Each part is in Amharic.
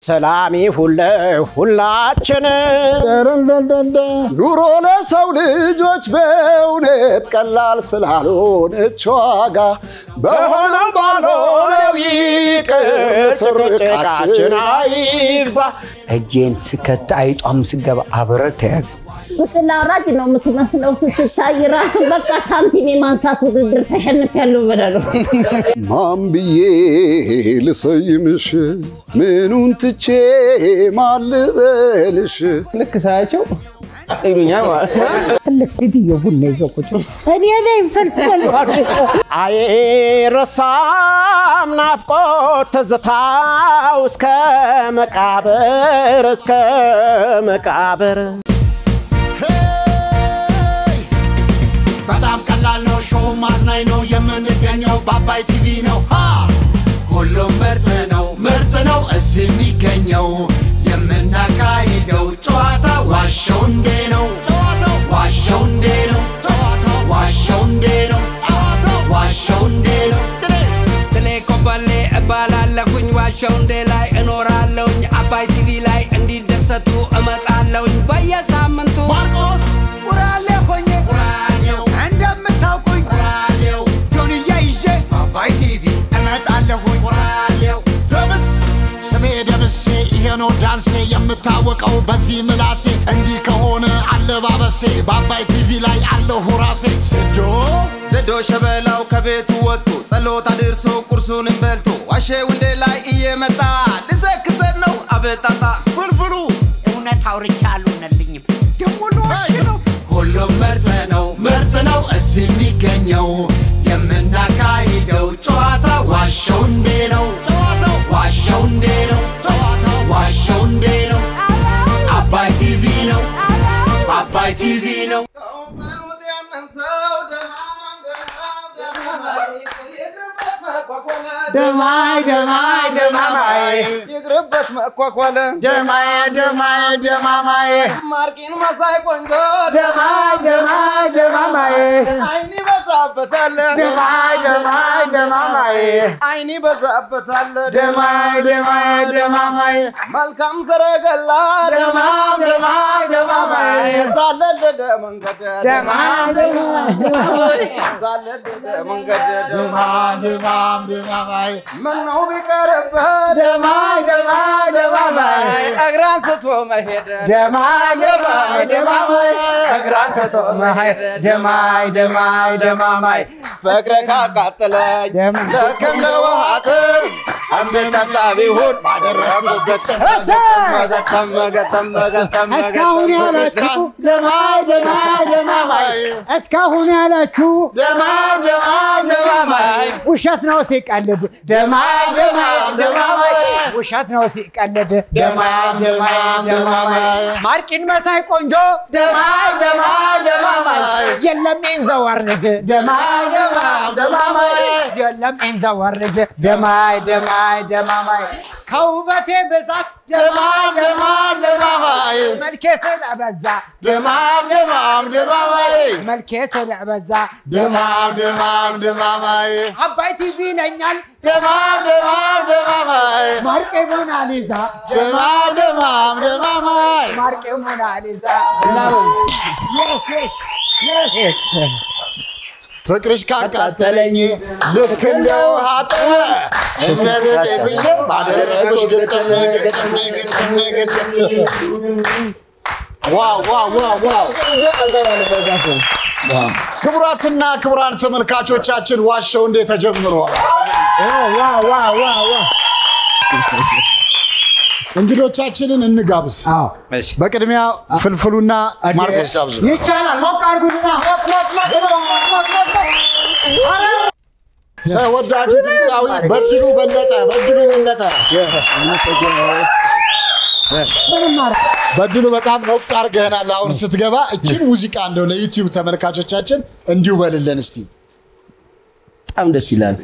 ሰላም ይሁን ሁላችን ኑሮ ለሰው ልጆች በእውነት ቀላል ስላልሆነች ዋጋ በሆነው ባልሆነው ይቅር ትርቃችን አይብዛ እጄን ስከት አይጧም ስገባ አብረ ተያዝ በተላራጅ ነው የምትመስለው ስትታይ ራሱ በቃ ሳንቲም የማንሳት ውድድር ተሸንፊያለሁ ብለለው ማምብዬ ልሰይምሽ ምኑን ትቼ ማልበልሽ ልክ ሳያቸው ይሉኛል ማለት ትልቅ ሴትዮ ቡና ይዘው ቁጭ እኔ ላይ ፈልፈል አይረሳም ናፍቆት ትዝታው እስከ መቃብር በጣም ቀላል ነው ሾው ማዝናኝ ነው የምንገኘው በአባይ ቲቪ ነው ሁሉም ምርጥ ነው እዚህ የሚገኘው የምናካሂደው ጨዋታ ዋሸው እንዴ ነው ትሌ ኮበሌ እባላለሁኝ ዋሸው እንዴ ላይ እኖራለሁኝ አባይ ቲቪ ላይ እንዲደሰቱ እመጣለሁኝ በየሳምንቱ ማርቆስ ውራሌ ሆኜ እንደምታውቁኝ ጆንያ ይዤ አባይ ቲቪ እመጣለሁኝ ስሜ ደምሴ ይሄ ነው ዳንሴ የምታወቀው በዚህ ምላሴ እንዲህ ከሆነ አለባበሴ በአባይ ቲቪ ላይ አለሁ ራሴ ዘዶ ሸበላው ከቤቱ ወጥቶ ጸሎት አድርሶ ቁርሱን በልቶ ዋሸው እንዴ ላይ እየመጣ ልዘክሰን ነው አበጣጣ ፍልፍሉ እውነት አውርቻለሁ ነልኝም ደሞ ነው ሁሉም ምርጥ ነው እዚህ የሚገኘው የምናካሂደው ጨዋታ ዋሸው እንዴ ነው አባይ ቲቪ ነው ደማይ ይግርበት መኳኳለ ደማይ ማርቂን መሳይ ቆንጆ ደማይ አይኒ በዛበታል አይኒ በዛበታል ደማይ መልካም ሰረገላ ደማይ ሳለለ መንገድ ደማይ ምነው ቢቀርበት ደማይ እግራን ስቶ መሄድ እግራን ስቶ መሄድ ደማይ ፍቅር ካቃጠለኝ ልክ እንደ ውሃትር አንድ ቀጣቢ ሁን ባደረጉበት መገተም እስካሁን ያላችሁ ደማይ ውሸት ነው ሲቀልድ ውሸት ነው ሲቀልድ ማርቂን መሳይ ቆንጆ የለም እንዘወርድ የለም እንዘወርድ ደማይ ከውበቴ ብዛት ደማይ መልኬ ስለበዛ መልኬ ስለበዛ ደማይ አባይ ቲቪ ለኛል ደማይ ማርቄ ሞናሊዛ ደማይ ማርቄ ሞናሊዛ ፍቅርሽ ካቃጠለኝ ልክ እንደ ውሃ ጠለ እንደዚህ ብዬ ባደረኩሽ ግጥም ዋው ክቡራትና ክቡራን ተመልካቾቻችን ዋሸው እንዴ ተጀምሯል እንግዶቻችንን እንጋብዝ በቅድሚያ ፍልፍሉና ማርቆስ ጋብዙ ይቻላል ሞቅ አርጉና ሰወዳጁ ድምጻዊ በድሉ በለጠ በድሉ በጣም ሞቅ አርገናል አሁን ስትገባ እቺን ሙዚቃ እንደው ለዩቲዩብ ተመልካቾቻችን እንዲሁ በልልን እስቲ በጣም ደስ ይላል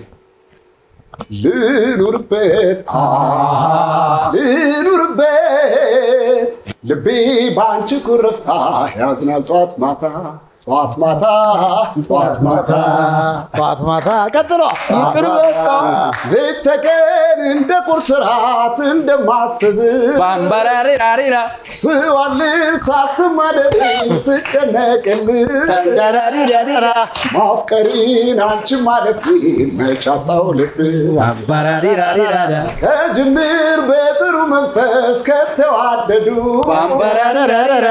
ልኑርበት ልቤ ባንቺ ኩርፍታ ያዝናል ጧት ማታ ጠዋት ማታ ቀጥሎ ለተቀን እንደ ቁርስ ራት እንደማስብ ባምባራሪራሪራ ስዋልል ሳስማደር ስጨነቅል ዳራሪራሪራ ማፍቀሪን አንቺ ማለት መቻጣው ልብ ባምባራሪራሪራ ከጅምር በጥሩ መንፈስ ከተዋደዱ ባምባራሪራሪራ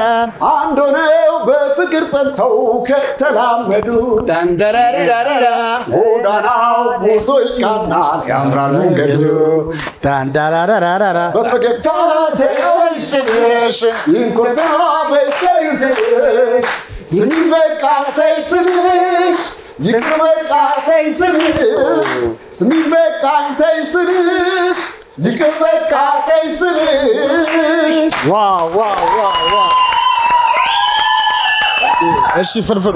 አንድ ሆነው በፍቅር ጸንተው ከተላመዱ ዳንዳራሪራሪራ ጎዳናው ጉዞ ይቃናል ያምራል መንገዱ ዳንዳራራራራ በፈገግታ ተይስልሽ ይንኮርታ በይተይስልሽ ስሚበቃ ተይስልሽ ይቅርበቃ ተይስልሽ ስሚበቃ ተይስልሽ ይቅርበቃ ተይስልሽ ዋው እሺ ፍልፍሉ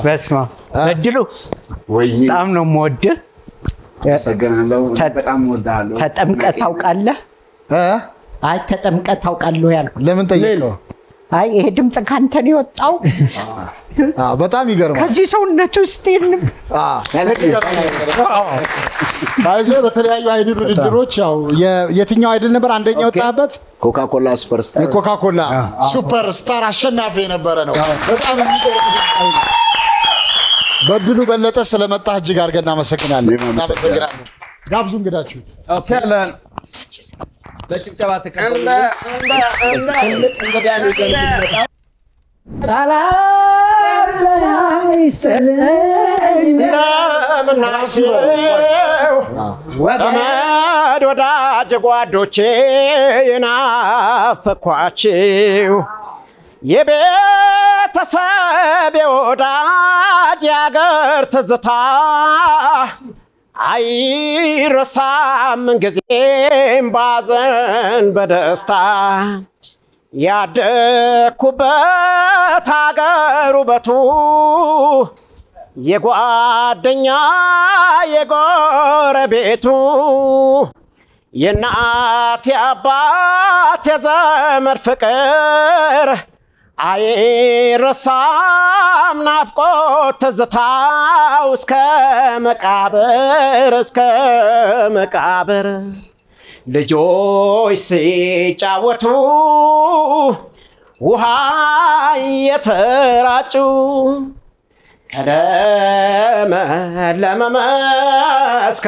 በስማ እድሉ ወይ በጣም ነው የምወድህ አመሰግናለሁ በጣም ወዳለሁ ተጠምቀህ ታውቃለህ አይ ተጠምቀህ ታውቃለህ ያልኩ ለምን ጠየቀው አይ ይሄ ድምጽ ካንተ ነው የወጣው በጣም ይገርማል ከዚህ ሰውነት ውስጥ የለም ባይዘ በተለያዩ አይድል ውድድሮች ያው የትኛው አይድል ነበር አንደኛ ወጣበት ኮካኮላ ሱፐርስታር ኮካኮላ ሱፐርስታር አሸናፊ የነበረ ነው በጣም የሚገርም በድሉ በለጠ ስለመጣህ እጅግ አድርገን እናመሰግናለን ጋብዙ እንግዳችሁ ሰላም በጭብጨባ ተቀበሉ ሰላም ይስጥልኝ ዘመድ ወዳጅ ጓዶቼ የናፈኳችሁ የቤተሰብ የወዳጅ የአገር ትዝታ አይረሳም ጊዜም ባዘን በደስታ ያደኩበት አገር ውበቱ የጓደኛ የጎረቤቱ የእናት የአባት የዘመድ ፍቅር አይረሳም ናፍቆት ትዝታው እስከ መቃብር ልጆች ሲጫወቱ ውሃ እየተራጩ ከለመለመ መስክ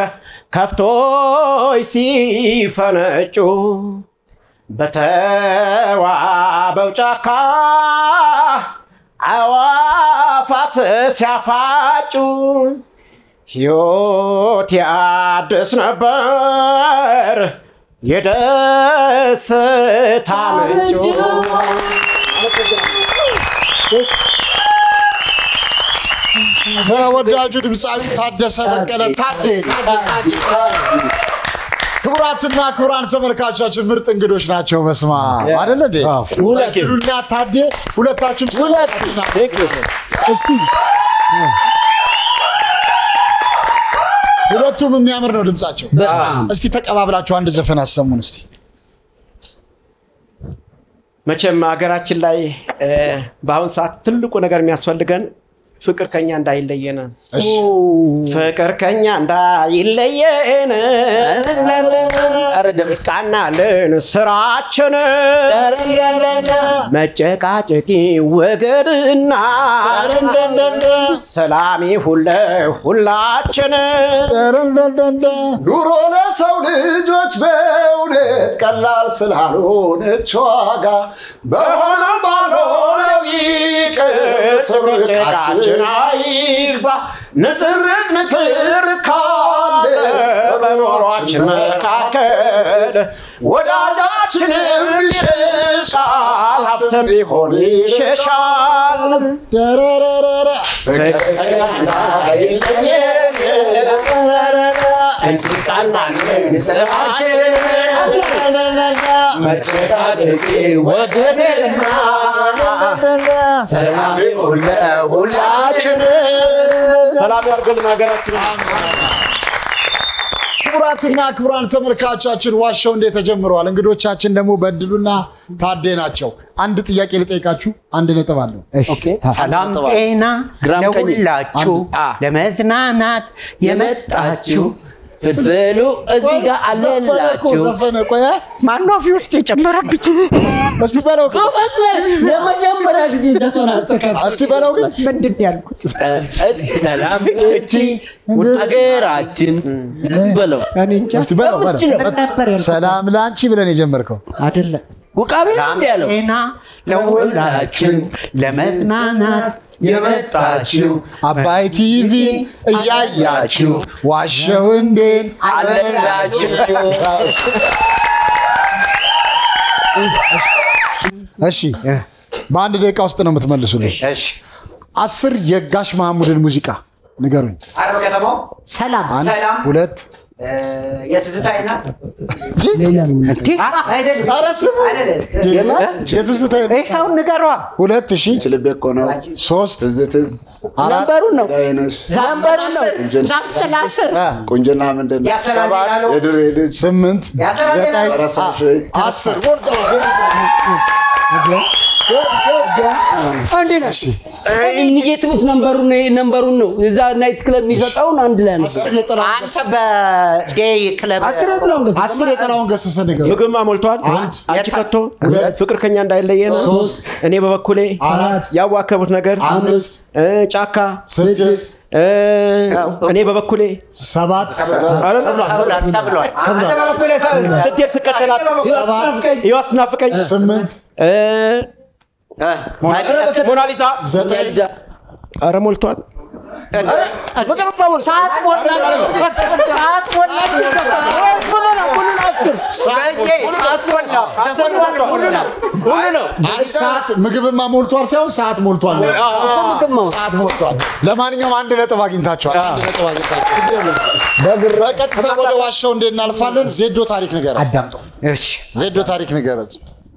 ከብቶች ሲፈነጩ በተዋበው ጫካ አዕዋፋት ሲያፋጩ ሕይወት ያድስ ነበር የደስታ ምንጩ ተወዳጁ ድምፃዊ ታደሰ በቀለ ታዴ ክቡራትና ክቡራን ተመልካቾቻችን ምርጥ እንግዶች ናቸው በስማ አይደል እንዴ ሁለቱና ታዴ ሁለታችሁም እስቲ ሁለቱም የሚያምር ነው ድምጻቸው እስቲ ተቀባብላችሁ አንድ ዘፈን አሰሙን እስቲ መቼም ሀገራችን ላይ በአሁን ሰዓት ትልቁ ነገር የሚያስፈልገን ፍቅር ከኛ እንዳይለየን ፍቅር ከኛ እንዳይለየን አረደምሳናለን ስራችን መጨቃጨቂ ወገድና ሰላም ይሁን ሁላችን ኑሮ ለሰው ልጆች በእውነት ቀላል ስላልሆነች ዋጋ በሆነ ባልሆነው ይቅር ትርቃችን አይግዛ ንትርክ ካለ በኖሯችን መካከል ወዳጃችንም ይሸሻል ሀብትም ቢሆን ይሸሻል ደረረረረ ሰላም ይሁን ሁላችን ሰላም ያርግልን ሀገራችን ክቡራትና ክቡራን ተመልካቾቻችን ዋሻው እንዴት ተጀምሯል። እንግዶቻችን ደግሞ በድሉና ታዴ ናቸው። አንድ ጥያቄ ልጠይቃችሁ፣ አንድ ነጥብ አለው። ኦኬ ሰላም ጤና ለሁላችሁ ለመዝናናት የመጣችሁ ፍትበሉ እዚህ ጋር አለላችሁ ዘፈነ ቆየ ማነው ፊ ውስጥ የጨመረብኝ? እስቲ በለው ግን ለመጀመሪያ ጊዜ ዘፈን አሰከፍ እስቲ በለው ግን ምንድን ያልኩት? ሰላም እቺ ሀገራችን በለው እኔ እንጃ እስቲ በለው ምን ነበር ያልኩት? ሰላም ላንቺ ብለን የጀመርከው አይደለም ውቃቤ ያለው ጤና ለሁላችን ለመዝናናት የመጣችሁ አባይ ቲቪ እያያችሁ ዋሻው እንዴት አለላችሁ እሺ በአንድ ደቂቃ ውስጥ ነው የምትመልሱልኝ። እሺ 10 የጋሽ መሐሙድን ሙዚቃ ንገሩኝ። አረብ ከተማው ሰላም 1 2 የትዝታይና እንዴ ኧረ ስሙ የትዝታዬ ይሄው ንገሯ 2000 ልቤ እኮ ነው 3 ትዝትዝ 4 ነምበሩን ነው ዳይነሽ ዛምበሩ ነው ዛምሰላስር ቁንጅና ምንድን ነው? ያሰራል የድሬ ልጅ 8 9 ረሳሽ 10 ወርዳ አንዴ ነሽ የትምህርት ነምበሩን ነው እዛ ናይት ክለብ የሚሰጠውን አንድ ላይ ነው 10 የጠላውን አንተ በዴይ ክለብ 10 የጠላውን ገሰሰ ነገር ምግብ ሞልቷል። አንቺ ከቶ ፍቅር ከኛ እንዳይለየን 3 እኔ በበኩሌ 4 ያዋከቡት ነገር 5 ጫካ 6 እኔ በበኩሌ 7 ተብሏል ስትሄድ ስከተላት 7 ይዋስናፍቀኝ 8 ሞናሊዛ 9 ኧረ ሞልቷል። ሰዓት ሰዓት ምግብማ ሞልቷል ሳይሆን ሰዓት ሞልቷል። ሰዓት ሞልቷል። ለማንኛውም አንድ ነጥብ አግኝታችኋል። በቀጥታ ወደ ዋሻው እንዴት እናልፋለን? ዜዶ ታሪክ ንገረን። አዳምጦ እሺ ዜዶ ታሪክ ንገረን።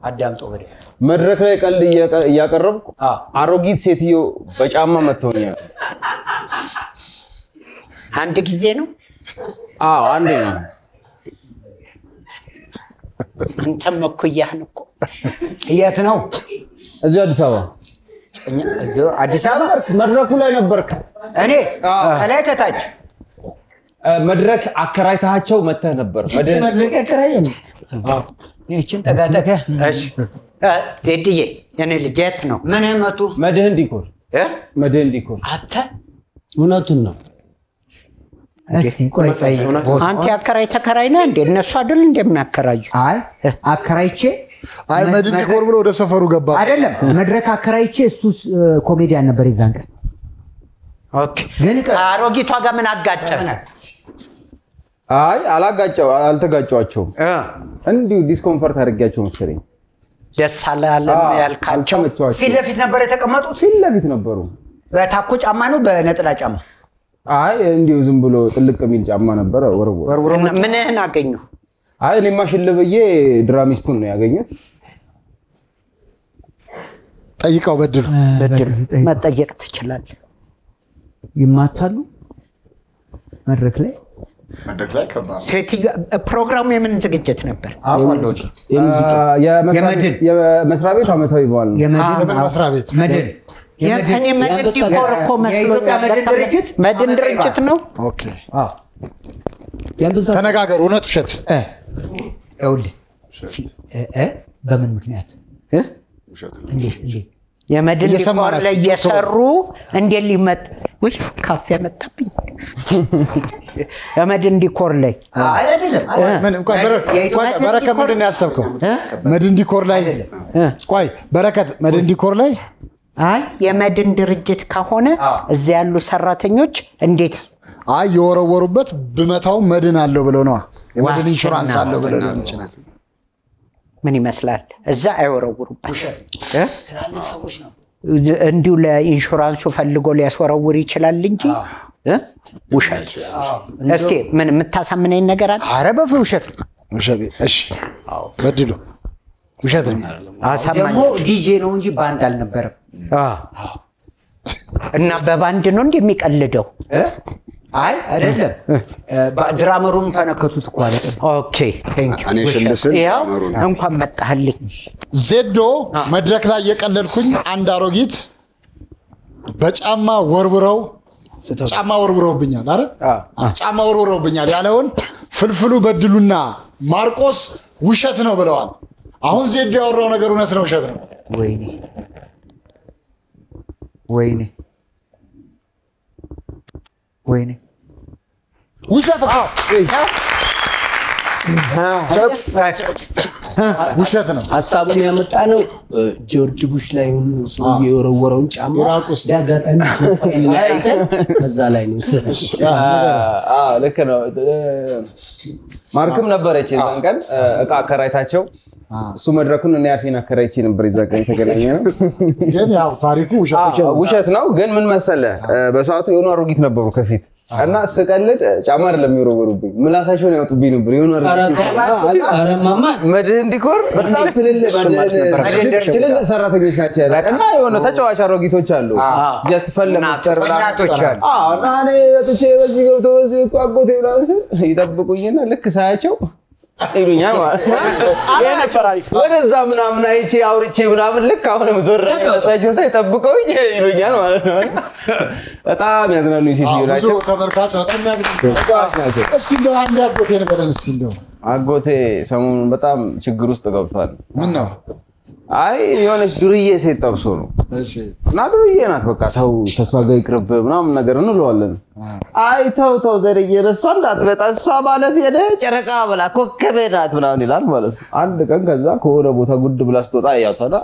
አዳምጦ በደንብ መድረክ ላይ ቀልድ እያቀረብኩ አሮጊት ሴትዮ በጫማ መተውኛል። አንድ ጊዜ ነው አንዴ ነው። አንተም እኮያህን እኮ የት ነው? እዚሁ አዲስ አበባ አዲስ አበባ መድረኩ ላይ ነበርክ። እኔ ከላይ ከታች መድረክ አከራይታቸው መተህ ነበር። መድረክ አከራየን ይህችን ተጋተከ እሺ ዜድዬ የኔ ልጅ የት ነው? ምን መቱ መድህን ዲኮር መድህን ዲኮር አንተ እውነቱን ነው። እስቲ ቆይ ጠይቅ። አንተ ያከራይ ተከራይ ነህ እንዴ? እነሱ አይደል እንደሚያከራዩ? አይ አከራይቼ አይ መድን ዲኮር ብሎ ወደ ሰፈሩ ገባ። አይደለም መድረክ አከራይቼ እሱ ኮሜዲያን ነበር የዛን ቀን። ኦኬ ግን አሮጊቷ ጋር ምን አጋጨ? አይ አልተጋጨዋቸውም። እንዲሁ ዲስኮምፈርት አድርጌያቸው መሰለኝ። ደስ አላለም ያልካቸው? ፊት ለፊት ነበር የተቀመጡት። ፊት ለፊት ነበሩ። በታኮ ጫማ ነው በነጠላ ጫማ? አይ እንዲሁ ዝም ብሎ ጥልቅ የሚል ጫማ ነበር። ወርወር ምንህን አገኙ? አይ እኔማ ሽልብዬ ድራሚስቱን ነው ያገኘት። ጠይቀው በድሉ መጠየቅ ትችላለህ። ይማታሉ መድረክ ላይ ሴትዮ ፕሮግራሙ የምን ዝግጅት ነበር? የመስሪያ ቤት ዓመታዊ በዓል ነው። የመድን መስሪያ ቤት መድን የእኔ መድን ዲኮር እኮ መስሎኛል። መድን ድርጅት ነው። ኦኬ ተነጋገሩ። እውነት ውሸት? ይኸውልህ በምን ምክንያት እንዴት የመድን ዲኮር ላይ እየሰሩ እንዴት ሊመጥ ወይ ካፌ መጣብኝ። የመድን ዲኮር ላይ አይደለም። ምን ቆይ በረከት ምንድን ነው ያሰብከው? መድን ዲኮር ላይ ቆይ በረከት መድን ዲኮር ላይ አይ የመድን ድርጅት ከሆነ እዚያ ያሉ ሰራተኞች እንዴት አይ የወረወሩበት ብመታው መድን አለው ብለው ነው። የመድን ኢንሹራንስ አለው ብለው ነው ይችላል። ምን ይመስላል? እዛ አይወረውሩበት እንዲሁ ለኢንሹራንሱ ፈልጎ ሊያስወረውር ይችላል እንጂ ውሸት። እስቲ ምን የምታሳምነኝ ነገር አለ? ኧረ በውሸት ውሸት። እሺ በድሉ ውሸት ነው። አሳማኝ ደግሞ ዲጄ ነው እንጂ ባንድ አልነበረም። እና በባንድ ነው እንደሚቀልደው አይ አይደለም ድራመሩን ፈነከቱት እኮ አለ ኦኬ ቴንክ ዩ እኔ ሽልስል እንኳን መጣህልኝ ዜዶ መድረክ ላይ የቀለልኩኝ አንድ አሮጊት በጫማ ወርውረውብኛል አይደል ጫማ ወርውረውብኛል ያለውን ፍልፍሉ በድሉና ማርቆስ ውሸት ነው ብለዋል አሁን ዜዶ ያወራው ነገር እውነት ነው ውሸት ነው ወይኔ ውሸት ነው ውሸት ነው ሐሳቡን ያመጣ ነው ጆርጅ ቡሽ ላይ ነው የወረወረውን ጫማ ያጋጣሚ ከዛ ላይ ነው ልክ ነው ማርክም ነበረች የዛን ቀን እቃ አከራይታቸው እሱ መድረኩን እኔ አፊና አከራይቼ ነበር ይዘቀኝ ተገናኘ ነው ግን ያው ታሪኩ ውሸት ነው ግን ምን መሰለ በሰዓቱ የሆኑ አሮጊት ነበሩ ከፊት እና ስቀልድ ጫማ አይደለም የሚወረወሩብኝ ምላሳቸውን ያወጡብኝ ነበር የሆኑ አረማማ መድህን ዲኮር በጣም ትልልቅ ሰራተኞች ናቸው ያለ እና የሆነ ተጫዋች አሮጊቶች አሉ ጀስት ፈለማተር እናቶች አሉ እና እኔ ወጥቼ በዚህ ገብቶ በዚህ ወጥቶ አጎቴ ብላስ ይጠብቁኝና ልክ ሳያቸው ይሉኛል ማለት ወደዛ ምናምን አይቼ አውርቼ ምናምን ልክ አሁንም ዞር ረሳቸው ሳይጠብቀውኝ ይሉኛል ማለት ነው በጣም ያዝናኑ ሲሲዩ ናቸው ብዙ ተመልካች በጣም ያዝናኑ እስቲ እንደው አንድ አጎቴ ነበረን እስቲ እንደው አጎቴ ሰሞኑን በጣም ችግር ውስጥ ገብቷል ምን ነው አይ የሆነች ዱርዬ ሴት ጠብሶ ነው እሺ እና ዱርዬ ናት በቃ ሰው ተስፋ ጋር ይቅርብ ምናምን ነገር እንለዋለን አይ ተው ዘርዬ እሷ እንዳትመጣ እሷ ማለት የደ ጨረቃ ብላ ኮከብ ናት ምናምን ይላል ማለት ነው አንድ ቀን ከዛ ከሆነ ቦታ ጉድ ብላ ስትወጣ ያያታላ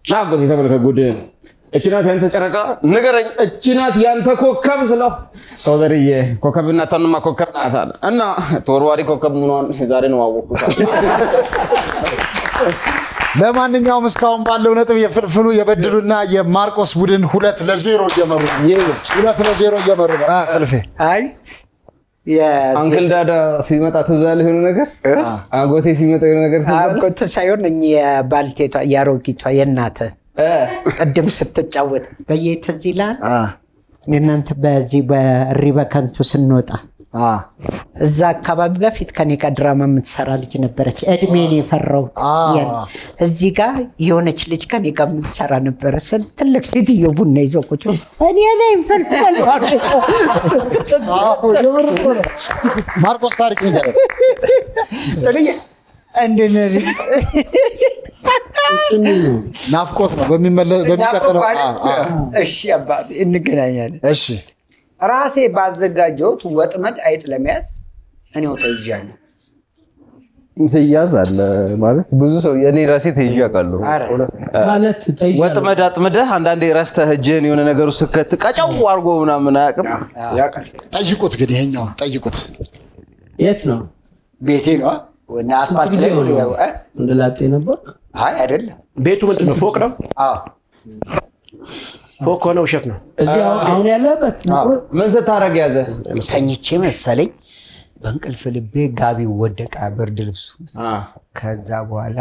ናጎት የተመለከ ጉድ እቺ ናት ያንተ ጨረቃ ንገረኝ እቺ ናት ያንተ ኮከብ ስለው ተው ዘርዬ ኮከብና ተንማ ኮከብ ናት አለ እና ተወርዋሪ ኮከብ ምኗን ዛሬ ነው አወኩት ለማንኛውም እስካሁን ባለው ነጥብ የፍልፍሉ የበድሉና የማርቆስ ቡድን 2-0 እየመሩ ነው ፍልፌ አይ አንክል ዳዳ ሲመጣ ተዛለ የሆነ ነገር አጎቴ ሲመጣ የሆነ ነገር ተዛለ አጎቴ ሳይሆን የባልቴቷ ያሮጊቷ የናተ ቀደም ስትጫወት በየተዚላል እናንተ በዚህ በሪበከንቱ ስንወጣ እዛ አካባቢ በፊት ከኔ ጋር ድራማ የምትሰራ ልጅ ነበረች እድሜን የፈራው እዚህ ጋር የሆነች ልጅ ከኔ ጋር የምትሰራ ነበረ ትልቅ ሴትዮ ቡና ይዘው ቁጭ እኔ ላይ ፈልፈል ማርቆስ ታሪክ ንገረኝ እንደነሪ ናፍቆት ነው በሚቀጥለው እሺ አባቴ እንገናኛለን እሺ ራሴ ባዘጋጀሁት ወጥመድ አይጥ ለመያዝ እኔው ተይዣለሁ ተያዛለ ማለት ብዙ ሰው የኔ ራሴ ተይዣቃለሁ ማለት ተይዣለሁ ወጥመድ አጥመደህ አንዳንዴ ረስተህ እጅህን የሆነ ነገር ስከት ቀጫው አርጎ ምናምን አያውቅም ያውቃል ጠይቁት ግን ይሄኛው ጠይቁት የት ነው ቤቴ ነው ወና አስፋልት ላይ ነው እንደላጤ ነበር አይ አይደለም ቤቱ ምንድን ነው ፎቅ ነው አዎ ፎቅ ነው ውሸት ነው እዚህ አሁን ያለበት ምን ስታረግ ያዘ ተኝቼ መሰለኝ በእንቅልፍ ልቤ ጋቢው ወደቀ ብርድ ልብሱ ከዛ በኋላ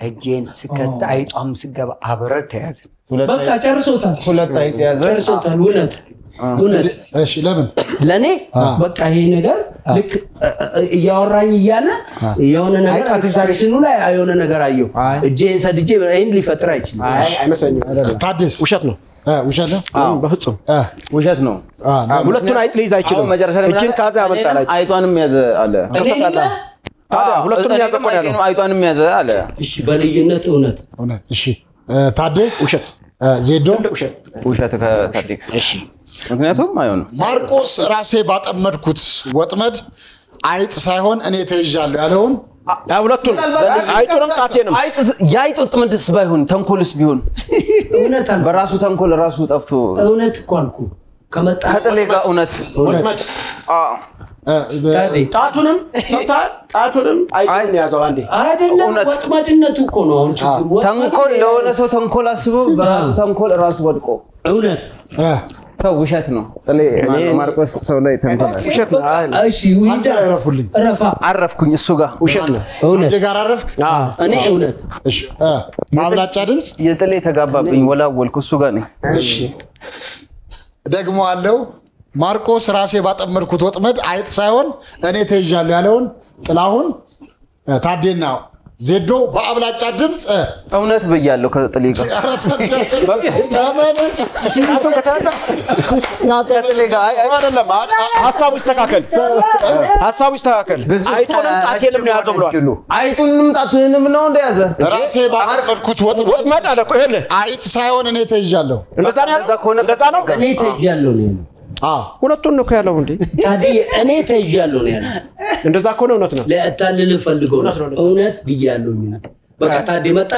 እጄን ስከት አይጧም ስገባ አብረን ተያዘ በቃ ጨርሶታል ሁለት አይጥ ያዘ ጨርሶታል እውነት እሺ ለምን ለኔ በቃ ይሄ ነገር ልክ እያወራኝ እያለ የሆነ ነገር አክሳሪሽኑ ላይ የሆነ ነገር አየው እጄን ሰድጄ ይሄን ሊፈጥር አይችልም አይመስለኝም ታዲስ ውሸት ነው ውሸት ነው በፍጹም ውሸት ነው ሁለቱን አይጥ ሊይዝ አይችልም እጅን ካዛ ያመጣል አይጧንም ያዘ አለ ሁለቱንም ያዘ ቆዳ ነው አይጧንም ያዘ አለ እሺ በልዩነት እውነት እሺ ታዴ ውሸት ዜዶ ውሸት ከታዲክ እሺ ምክንያቱም አይሆንም ማርቆስ ራሴ ባጠመድኩት ወጥመድ አይጥ ሳይሆን እኔ ተይዣለሁ ያለውን ሁለቱን አይጡንም ጣቴንም የአይጥ ወጥመድስ ባይሆን ተንኮልስ ቢሆን እውነት በራሱ ተንኮል ራሱ ጠፍቶ እውነት እኮ አልኩ ከመጣ ከጥሌ ጋር እውነት ጣቱንም አይጡን ያዘው አንዴ አይደለም ወጥመድነቱ እኮ ነው አሁን ችግሩ ተንኮል ለሆነ ሰው ተንኮል አስቦ በራሱ ተንኮል ራሱ ወድቆ እውነት ተው ውሸት ነው ጥሌ ማርቆስ ሰው ላይ ተንኮል ውሸት ነው እሺ ውይዳ አረፉልኝ አረፍኩኝ እሱ ጋር ውሸት ነው አንዴ ጋር አረፍክ እኔ እውነት እሺ ማብላጫ ድምጽ የጥሌ ተጋባብኝ ወላወልኩ እሱ ጋር ነኝ እሺ ደግሞ አለው ማርቆስ ራሴ ባጠመድኩት ወጥመድ አይጥ ሳይሆን እኔ ተይዣለሁ ያለውን ጥላሁን ታዴና ዜዶ በአብላጫ ድምጽ እውነት ብያለሁ ከጥሌ ጋር አይደለም ሐሳቡ ይስተካከል አይጡንም ጣቴንም ነው ያዘው ብሏል አይጡንም ጣቱንም ነው እንደያዘ ራሴ ባጠመድኩት ወጥመድ አለ እኮ ይሄ አይጥ ሳይሆን እኔ ተይዣለሁ እንደዛ ነው እኔ ተይዣለሁ ነው ሁለቱን ነው ያለው እንዴ ታዲያ እኔ ተይዣለሁ ነው ያለው እንደዛ ከሆነ እውነት ነው ለታልል ፈልገው እውነት ብያለሁ በቃ ታዲ መጣ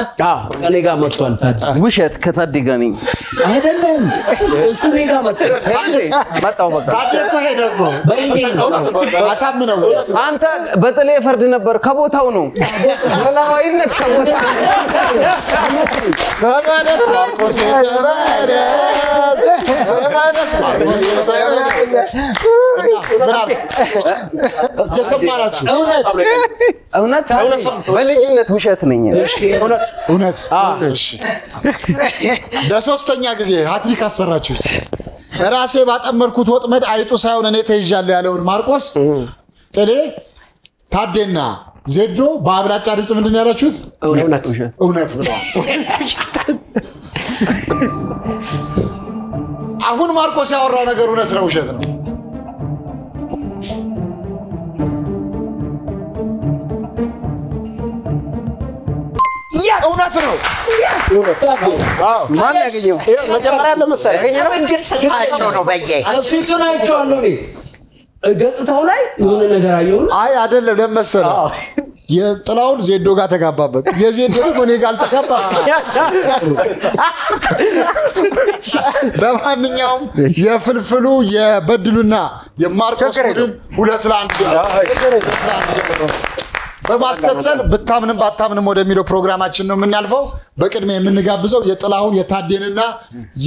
ከኔ ጋር መጥቷል ታዲ ውሸት ከታዲ ጋር ነኝ አይደለም እሱ እኔ ጋር መጣው በቃ ታዲ እኮ ሄደ እኮ አሳምነው አንተ በጥሌ ፈርድ ነበር ከቦታው ነው ሰላማዊነት ከቦታው ተመለስ ማርቆስ የሰማናችሁ እውነት በልጅነት ውሸት ነኝ እውነት እሺ ለሶስተኛ ጊዜ ሃትሪክ አሰራችሁ ራሴ ባጠመድኩት ወጥመድ አይጡ ሳይሆን እኔ ተይዣለሁ ያለውን ማርቆስ ጥሌ ታዴና ዜዶ በአብላጫ ድምጽ ምንድን ነው ያላችሁት እውነት ብለዋል አሁን ማርቆስ ያወራው ነገር እውነት ነው ውሸት ነው እውነት ነው ማን ያገኘው መጀመሪያ ለምሳሌ ነው በየ ፊቱን አይቼዋለሁ እኔ ገጽታው ላይ የሆነ ነገር አየሁ አይ አይደለም ለመሰለ የጥላውን ዜዶ ጋር ተጋባበት የዜዶ ደግሞ እኔ ጋር ተጋባ ለማንኛውም የፍልፍሉ የበድሉና የማርቆስ ቡድን 2-1 በማስከተል ብታምንም ባታምንም ወደሚለው ፕሮግራማችን ነው የምናልፈው በቅድሚያ የምንጋብዘው የጥላሁን የታዴንና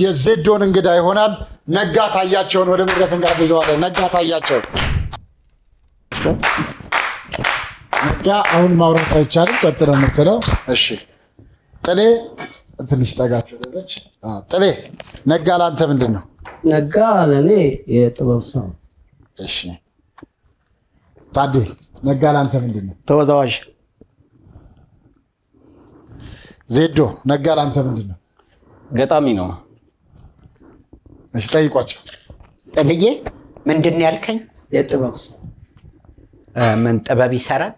የዜዶን እንግዳ ይሆናል ነጋ ታያቸውን ወደ መድረክ እንጋብዘዋለን ነጋ ታያቸው ነጋ አሁን ማውራት አይቻልም ጸጥ ነው የምትለው እሺ ጥሌ ትንሽ ጠጋቸው ደረች ጥሌ ነጋ ላንተ ምንድነው ነጋ ለኔ የጥበብ ሰው እሺ ታዴ ነጋ ላንተ ምንድነው ተወዛዋዥ ዜዶ ነጋ ላንተ ምንድነው ገጣሚ ነው እሺ ጠይቋቸው ጥልዬ ምንድነው ያልከኝ የጥበብ ሰው ምን ጥበብ ይሰራል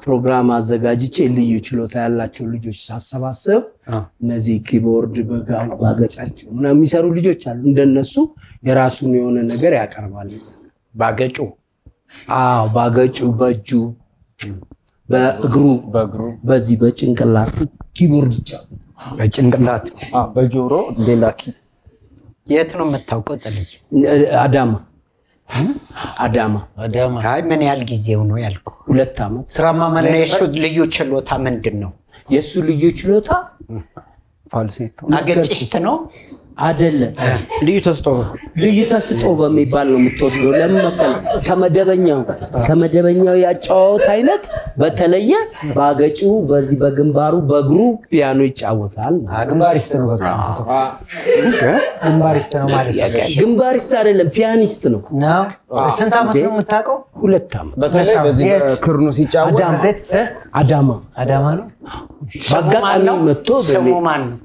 ፕሮግራም አዘጋጅቼ ልዩ ችሎታ ያላቸው ልጆች ሳሰባስብ እነዚህ ኪቦርድ ባገጫቸው እና የሚሰሩ ልጆች አሉ እንደነሱ የራሱን የሆነ ነገር ያቀርባል ባገጩ ባገጩ በእጁ በእግሩ በዚህ በጭንቅላት ኪቦርድ ይጫወታል በጭንቅላት በጆሮ ሌላ ኪ የት ነው የምታውቀው ጥልዬ አዳማ አይ ምን ያህል ጊዜው ነው ያልኩ 2 አመት ትራማ ማለት የሱ ልዩ ችሎታ ምንድነው የሱ ልዩ ችሎታ ፋልሴቶ አገጭስት ነው አይደለም ልዩ ተስጦ በሚባል ነው የምትወስደው ለምን መሰለህ ከመደበኛው ያጫወት አይነት በተለየ ባገጩ በዚህ በግንባሩ በእግሩ ፒያኖ ይጫወታል ግንባሪስት ነው በቃ ግንባሪስት ነው ማለት ግንባሪስት አይደለም ፒያኒስት ነው ስንት አመት ነው የምታውቀው 2 አመት በተለይ በዚህ ክርኑ ሲጫወት አዳማ ነው ባጋጣሚ መጥቶ ስሙ ማን ነው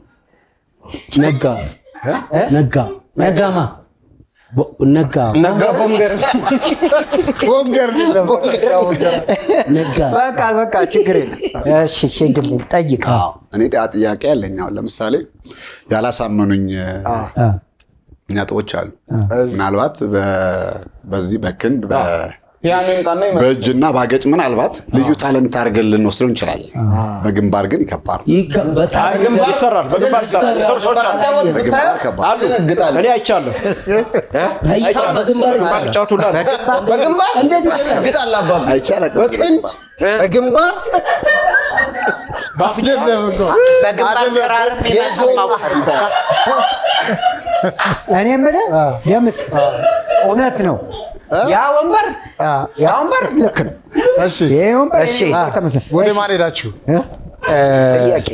ነጋማ ነጋ ቦንገር በቃ ችግር የለም እሺ ሸግል ጠይቀው እኔ ጥያቄ ያለኝ አሁን ለምሳሌ ያላሳመኑኝ ነጥቦች አሉ ምናልባት በዚህ በክንድ ፒያኖ እንጣና በእጅና ባገጭ ምናልባት ልዩ ታለንት አድርገን ልንወስደው እንችላለን በግንባር ግን ይከባድ ግንባር ይሰራል በግንባር አሉ ነግጣል እኔ አይቻለሁ በግንባር እንዴት ይገጣል አባባ አይቻልም በክንድ በግንባር በግንባር ቀራር እኔ የምልህ ደምስ እውነት ነው ያ ወንበር ልክ ነው እሺ ይሄ ወንበር እሺ ወደ ማን ሄዳችሁ ጥያቄ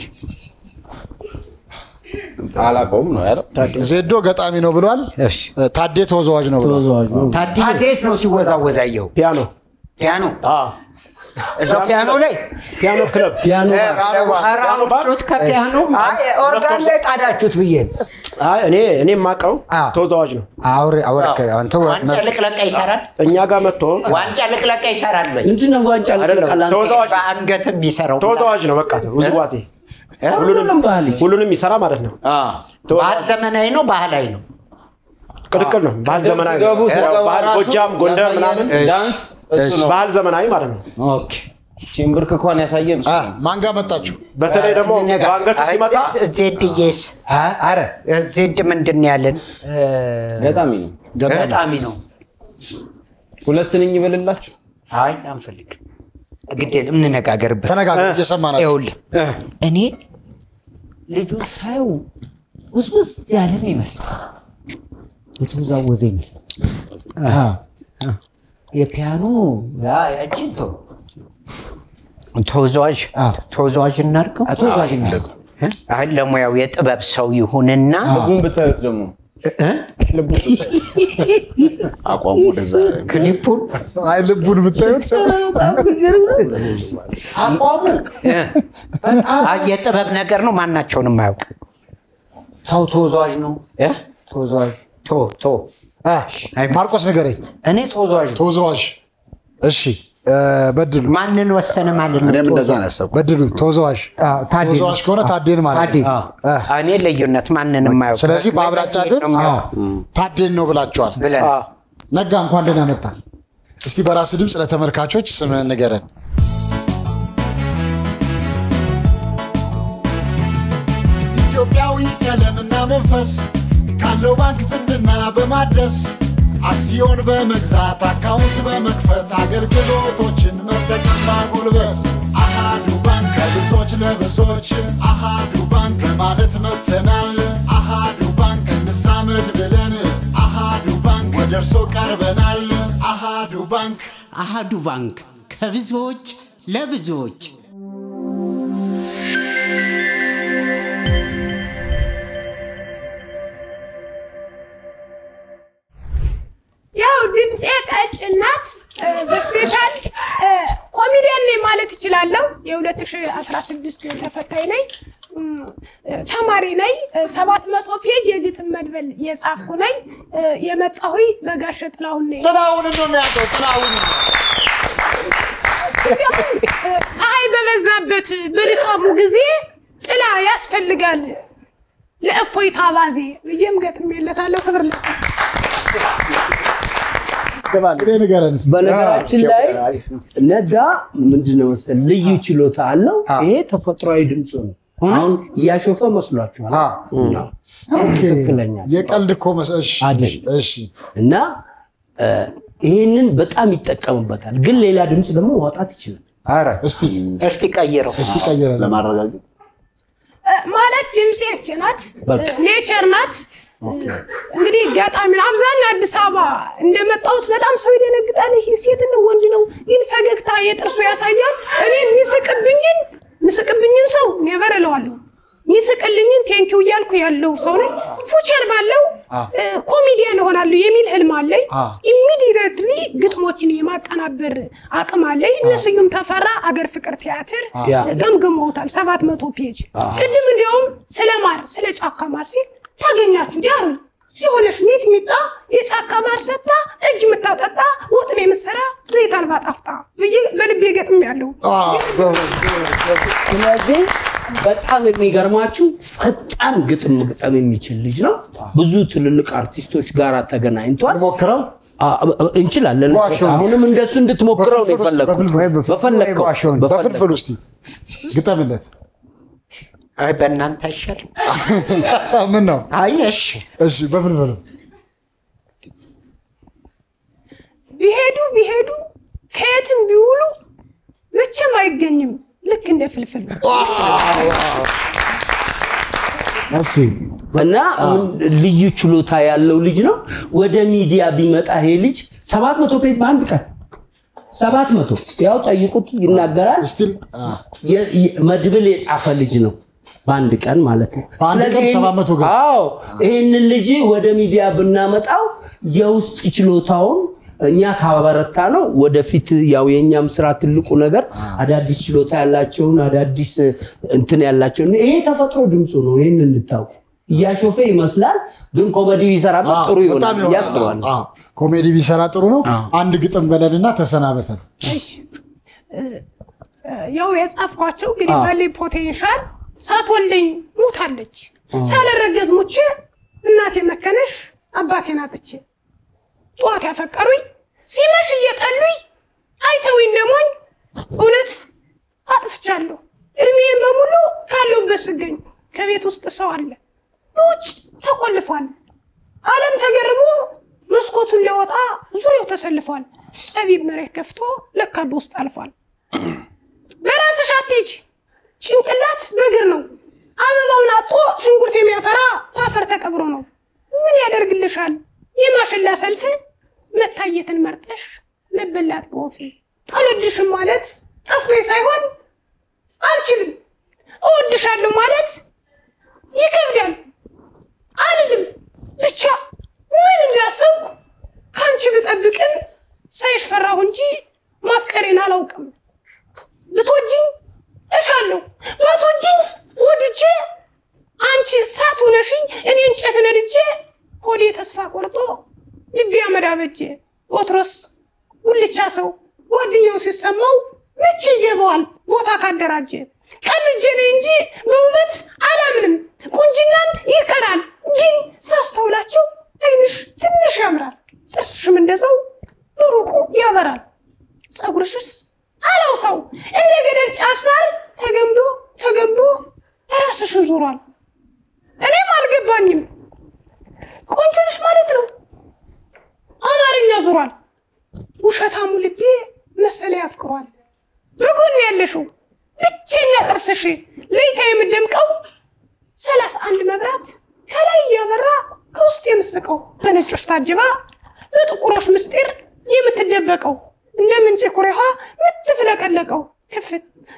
አላውቀውም ነው ያለው። ዜዶ ገጣሚ ነው ብሏል። ታዴ ተወዛዋዥ ነው ብሏል። ታዴስ ነው ሲወዛወዛየው ፒያኖ እዛው ፒያኖ ላይ ፒያኖ ክለብ ፒያኖ ከፒያኖ ኦርጋን ላይ ጣዳችሁት ብዬ እኔ የማውቀው ተወዛዋዥ ነው። አንተ ዋንጫ ልቅለቃ ይሰራል። እኛ ጋር መጥቶ ዋንጫ ልቅለቃ ይሰራል ወይ? ምንድነው ዋንጫ ልቅለቃ? ተወዛዋዥ በአንገትም ይሰራው ተወዛዋዥ ነው። በቃ ውዝዋዜ ሁሉንም ይሰራ ማለት ነው። ባህል ዘመናዊ ነው ባህላዊ ነው? ቅልቅል ነው። ባህል ዘመናዊ ባህል ጎጃም ጎንደር ምናምን ዳንስ እሱ ነው። ባህል ዘመናዊ ማለት ነው። ኦኬ ቺምብርክኳን ያሳየን እሱ። ማን ጋር መጣችሁ? በተለይ ደግሞ ባንገቱ ሲመጣ ዜድዬስ አረ ዜድ ምንድን ነው ያለን? ገጣሚ ነው። ገጣሚ ነው። ሁለት ስንኝ ይበልላችሁ። አይ አንፈልግ ግዴል እንነጋገርበት። ተነጋገር እየሰማናችሁ። ይኸውልህ እኔ ልጁ ሳይው ውስውስ ያለም ይመስላል። የተወዛወዘ ይመስላል። የፒያኖ ያቺን ተወዛዋዥ እናድርገው። ተወዛዋዥ እናድርገው። አይ ለሙያው የጥበብ ሰው ይሁንና ልቡን ብታዩት ደግሞ አቋሙ ወደዛ ክሊፑን ልቡን ብታዩት አቋሙ የጥበብ ነገር ነው። ማናቸውንም አያውቅ። ተወዛዋዥ ነው። ተወዛዋዥ ማርቆስ ንገረኝ። እኔ ተወዛዋዥ። እሺ በድሉ ማንን ወሰነ ማለት ነው? እኔም እንደዛ ነው ያሰብኩት። በድሉ ተወዛዋዥ ከሆነ ታዴን ማለት ነው። እኔ ልዩነት ማንንም የማያውቅ። ስለዚህ በአብላጫ ድምፅ ታዴን ነው ብላችኋል። ነጋ እንኳን ደህና መጣ። እስቲ በራስ ድምፅ ለተመልካቾች ስምህን ንገረን። ኢትዮጵያዊ ቀለምና መንፈስ ካለው ባንክ ዝምድና በማድረስ አክሲዮን በመግዛት አካውንት በመክፈት አገልግሎቶችን መጠቀም ማጎልበት አሃዱ ባንክ ከብዙዎች ለብዙዎች አሃዱ ባንክ ማለት መተናል። አሃዱ ባንክ እንዛመድ ብለን አሃዱ ባንክ ወደ እርሶ ቀርበናል። አሃዱ ባንክ ከብዙዎች ለብዙዎች። ያው ድምጼ ቀጭን ናት። በስፔሻል ኮሜዲያን ነኝ ማለት እችላለሁ። የ2016 ተፈታኝ ነኝ። ተማሪ ነኝ። 700 ፔጅ የግጥም መድበል የጻፍኩ ነኝ። የመጣሁኝ በጋሽ ጥላሁን ነኝ። ጥላሁን ነው የሚያውቀው። ጥላሁን አይ በበዛበት በድካሙ ጊዜ ጥላ ያስፈልጋል ለእፎይታ ባዜ ብዬም ገጥሜለታለሁ። ክብር በነገራችን ላይ ነዳ ምንድነው መሰል ልዩ ችሎታ አለው። ይሄ ተፈጥሯዊ ድምፁ ነው። አሁን እያሾፈ መስሏችኋል? ትክክለኛ የቀልድ እኮ እሺ። እና ይሄንን በጣም ይጠቀምበታል። ግን ሌላ ድምፅ ደግሞ ማውጣት ይችላል። አረ እስቲ ቀይረው ለማረጋገጥ ማለት ድምጼች ናት፣ ኔቸር ናት። እንግዲህ ገጣሚ አብዛኛው አዲስ አበባ እንደመጣሁት በጣም ሰው ይደነግጣል። ይሄ ሴት ነው ወንድ ነው? ግን ፈገግታ የጥርሱ ያሳያል። እኔ የሚስቅብኝን ሰው ኔቨር እለዋለሁ። የሚስቅልኝን ቴንኪው እያልኩ ያለው ሰው ነኝ። ፉቸር ባለው ኮሜዲያን እሆናለሁ የሚል ህልም አለኝ። ኢሚዲየትሊ ግጥሞችን የማቀናበር አቅም አለኝ። እነሱም ተፈራ አገር ፍቅር ቲያትር ገምግመውታል 700 ፔጅ። ቅድም እንዲያውም ስለማር ስለ ጫካ ማር ሲል ታገኛችሁ ዲያሩ የሆነሽ ሚጥሚጣ የጫካ ማር ሰጣ እጅ ምታጠጣ ወጥኔ ምሰራ ዘይት አልባ ጣፍጣ በልቤ ገጥም ያለው። ስለዚህ በጣም የሚገርማችሁ ፈጣን ግጥም መግጠም የሚችል ልጅ ነው። ብዙ ትልልቅ አርቲስቶች ጋር ተገናኝቷል። ሞክረው እንችላለን። አሁንም እንደሱ እንድትሞክረው ነው የፈለኩት። በፍልፍል ውስጥ ግጠምለት። አይ በእናንተ አይሻል? ምን ነው? አይ እሺ በፍልፍል ቢሄዱ ከየትም ቢውሉ መቼም አይገኝም ልክ እንደ ፍልፍል። እሺ እና ልዩ ችሎታ ያለው ልጅ ነው። ወደ ሚዲያ ቢመጣ ይሄ ልጅ 700 ፔጅ በአንድ ቀን 700 ያው ጠይቁት ይናገራል። መድብል የጻፈ ልጅ ነው። በአንድ ቀን ማለት ነው። በአንድ ቀን 700 ገጽ። አዎ ይሄንን ልጅ ወደ ሚዲያ ብናመጣው የውስጥ ችሎታውን እኛ ካበረታ ነው ወደፊት ያው የኛም ስራ ትልቁ ነገር አዳዲስ ችሎታ ያላቸውን አዳዲስ እንትን ያላቸውን ይሄ ተፈጥሮ ድምጹ ነው። ይሄን እንታውቁ ያሾፈ ይመስላል ግን ኮሜዲ ቢሰራ ጥሩ ይሆናል ያስባል። ኮሜዲ ቢሰራ ጥሩ ነው። አንድ ግጥም በለልና ተሰናበተን። እሺ ያው የጻፍኳቸው እንግዲህ ባለኝ ፖቴንሻል ሳትወልደኝ ሞታለች ሳልረገዝ ሙቼ እናቴ መከነሽ አባቴን አጥቼ ጧት ያፈቀሩኝ ሲመሽ እየጠሉኝ አይተውኝ ደሞኝ እውነት አጥፍቻለሁ እድሜን በሙሉ ካለሁበት ስገኝ ከቤት ውስጥ ሰው አለ ውጭ ተቆልፏል ዓለም ተገርሞ መስኮቱን ሊወጣ ዙሪያው ተሰልፏል ጠቢብ መሬት ከፍቶ ለካ በውስጥ አልፏል በራስሽ አትሂጂ ጭንቅላት በእግር ነው አበባውን አጥቶ ሽንኩርት የሚያፈራ ታፈር ተቀብሮ ነው ምን ያደርግልሻል የማሽላ ሰልፍ መታየትን መርጠሽ መበላት በወፌ አልወድሽም ማለት ጠፍቶኝ ሳይሆን አልችልም እወድሻለሁ ማለት ይከብዳል አልልም ብቻ ምን እንዳሰብኩ ካንቺ ብጠብቅም ሳይሽ ፈራሁ እንጂ ማፍቀሬን አላውቅም ብትወጂኝ እሻለሁ ባትወጂኝ ወድጄ አንቺ እሳት ሆነሽኝ እኔ እንጨት ነድጄ ሆዴ ተስፋ ቆርጦ ልቤ አመዳበጀ ወትሮስ ሁልቻ ሰው ጓደኛው ሲሰማው መቼ ይገባዋል ቦታ ካደራጀ ቀልጄ ነኝ እንጂ በውበት አላምንም ቁንጅናም ይቀራል ግን ሳስተውላቸው አይንሽ ትንሽ ያምራል ጥርስሽም እንደዛው በሩቁ ያበራል ጸጉርሽስ አላውሳው እንደ ገደል ጫፍ ሳር ተገምዶ ራስሽን ዞሯል እኔም አልገባኝም ቆንጆ ነሽ ማለት ነው አማርኛ ዞሯል ውሸታሙ ልቤ መሰለ ያፍቅሯል በጎን ያለሽው ብቸኛ ጥርስሽ ለይታ የምደምቀው 31 መብራት ከላይ ያበራ ከውስጥ የምስቀው በነጮች ታጅባ በጥቁሮች ምስጢር የምትደበቀው እንደ ምንጭ ኩሬሃ ምትፍለቀለቀው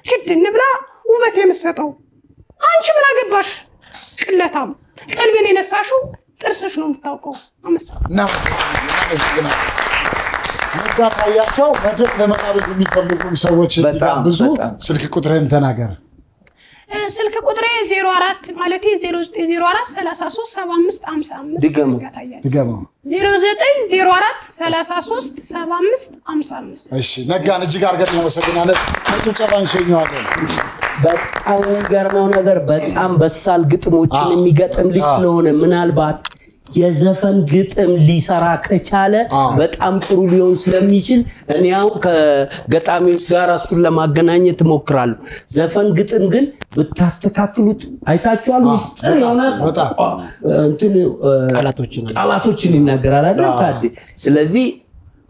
ክድን ብላ ውበት የምትሰጠው አንቺ ምን አገባሽ ቅለታም ቀልቤን የነሳሽው ጥርስሽ ነው የምታውቀው እናመሰግናለን መጋፋያቸው መድረክ ለመጋበዝ የሚፈልጉ ሰዎች ብዙ ስልክ ቁጥርን ተናገር ስልክ ቁጥሬ 04 ማለት 0904 33 75 55 ድገሙ 0904 33 75 55 እሺ ነጋን እጅግ አድርገን እናመሰግናለን በጭብጨባ እንሸኘዋለን በጣም የሚገርመው ነገር በጣም በሳል ግጥሞችን የሚገጥም ልጅ ስለሆነ ምናልባት የዘፈን ግጥም ሊሰራ ከቻለ በጣም ጥሩ ሊሆን ስለሚችል እኔው ከገጣሚዎች ጋር እሱን ለማገናኘት ሞክራለሁ ዘፈን ግጥም ግን ብታስተካክሉት አይታችኋል ምስጥር የሆነ እንትን ቃላቶችን ይናገራል አይደል ታዲያ ስለዚህ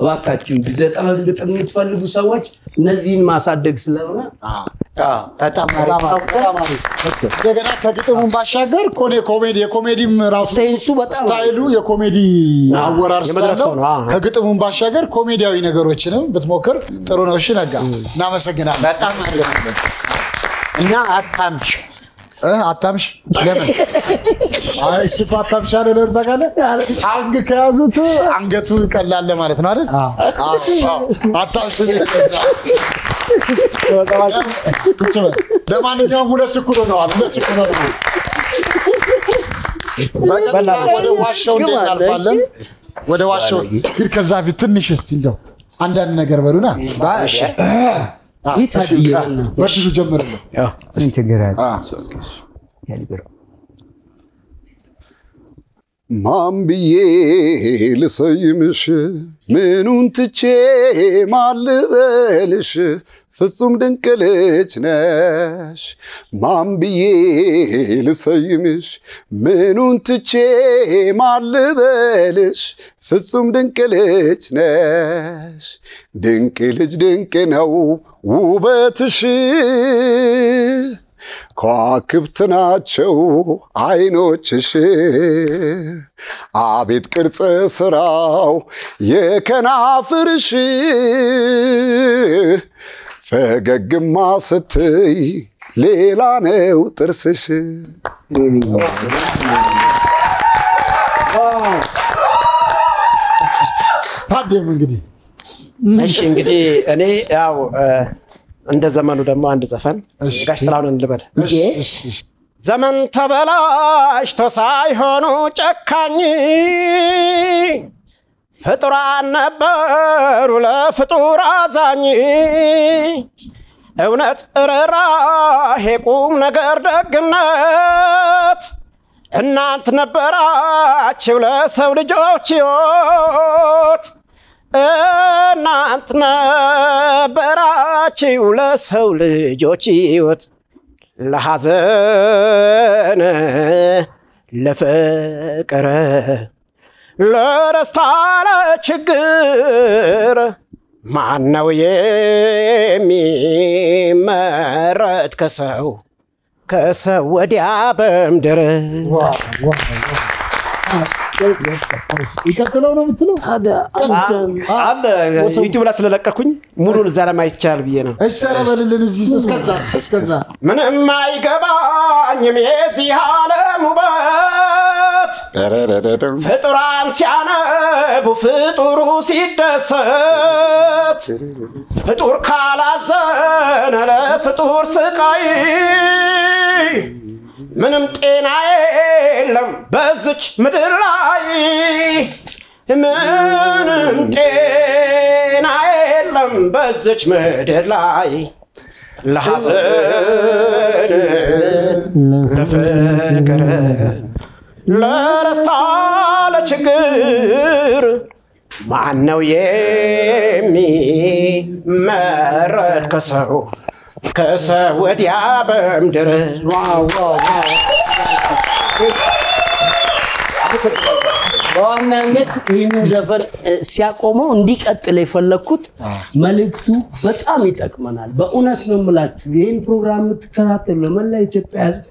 እባካችሁ ዘፈን ግጥም የምትፈልጉ ሰዎች እነዚህን ማሳደግ ስለሆነ በጣም እንደገና ከግጥሙን ባሻገር የኮሜዲም ራሱ ሴንሱ በጣም ስታይሉ የኮሜዲ አወራር ስላለው ከግጥሙን ባሻገር ኮሜዲያዊ ነገሮችንም ብትሞክር ጥሩ ነው እሺ ነጋ እናመሰግናለን በጣም እና አታምሽ ለምን አይስ ፋታምሽ አለ ለርታጋለ አንግ ከያዙት አንገቱ ይቀላል ማለት ነው አይደል አታምሽ ለማንኛውም ሁለት እኩል ነው በቀጥታ ወደ ዋሻው እናልፋለን ወደ ዋሻው ግን ከዛ ፊት ትንሽ እስቲ እንደው አንዳንድ ነገር በሉና ባሽ በሽሉ ጀምርልን ማን ብዬ ልሰይምሽ ምኑን ትቼ ማልበልሽ ፍጹም ድንቅ ልጅ ነሽ ማን ብዬ ልሰይምሽ ምኑን ትቼ ማልበልሽ ፍጹም ድንቅ ልጅ ነሽ ድንቅ ልጅ ድንቅ ነው ውበትሽ ከዋክብት ናቸው አይኖችሽ አቤት ቅርጽ ስራው የከናፍርሽ ፈገግማ ስትይ ሌላ ነው ጥርስሽ። ታደም እንግዲህ እሺ እንግዲህ እኔ ያው እንደ ዘመኑ ደግሞ አንድ ዘፈን ጋሽ ጥላሁንን ልበል። ዘመን ተበላሽቶ ሳይሆኑ ጨካኝ ፍጡራን ነበሩ ለፍጡር አዛኝ እውነት ርኅራኄ ቁም ነገር ደግነት እናንት ነበራችሁ ለሰው ልጆች ሕይወት እናንት ነበራችሁ ለሰው ልጆች ሕይወት ለሐዘን ለፍቅር ለደስታ ለችግር ማነው የሚመረጥ ከሰው ወዲያ በምድር? ይቀጥለው ነው የምትለው? አለ ዩቲዩብ ላይ ስለለቀኩኝ ሙሉን እዛ ላይ ማየት ይቻላል ብዬ ነው። እሺ ኧረ በልልን እዚህ እስከዛ ምንም አይገባኝም የዚህ ዓለም ውበት ፍጡራን ሲያነቡ ፍጡሩ ሲደሰት ፍጡር ካላዘነ ለፍጡር ስቃይ ምንም ጤና የለም በዚች ምድር ላይ ምንም ጤና የለም በዚች ምድር ላይ ለሐዘን ለፍቅር ለደስታ ለችግር ማነው የሚመረጥ ከሰው ወዲያ በምድር? በዋናነት ይህንን ዘፈን ሲያቆመው እንዲቀጥል የፈለኩት መልእክቱ በጣም ይጠቅመናል። በእውነት ነው የምላችሁ። ይህን ፕሮግራም የምትከታተሉ ለመላ ኢትዮጵያ ሕዝብ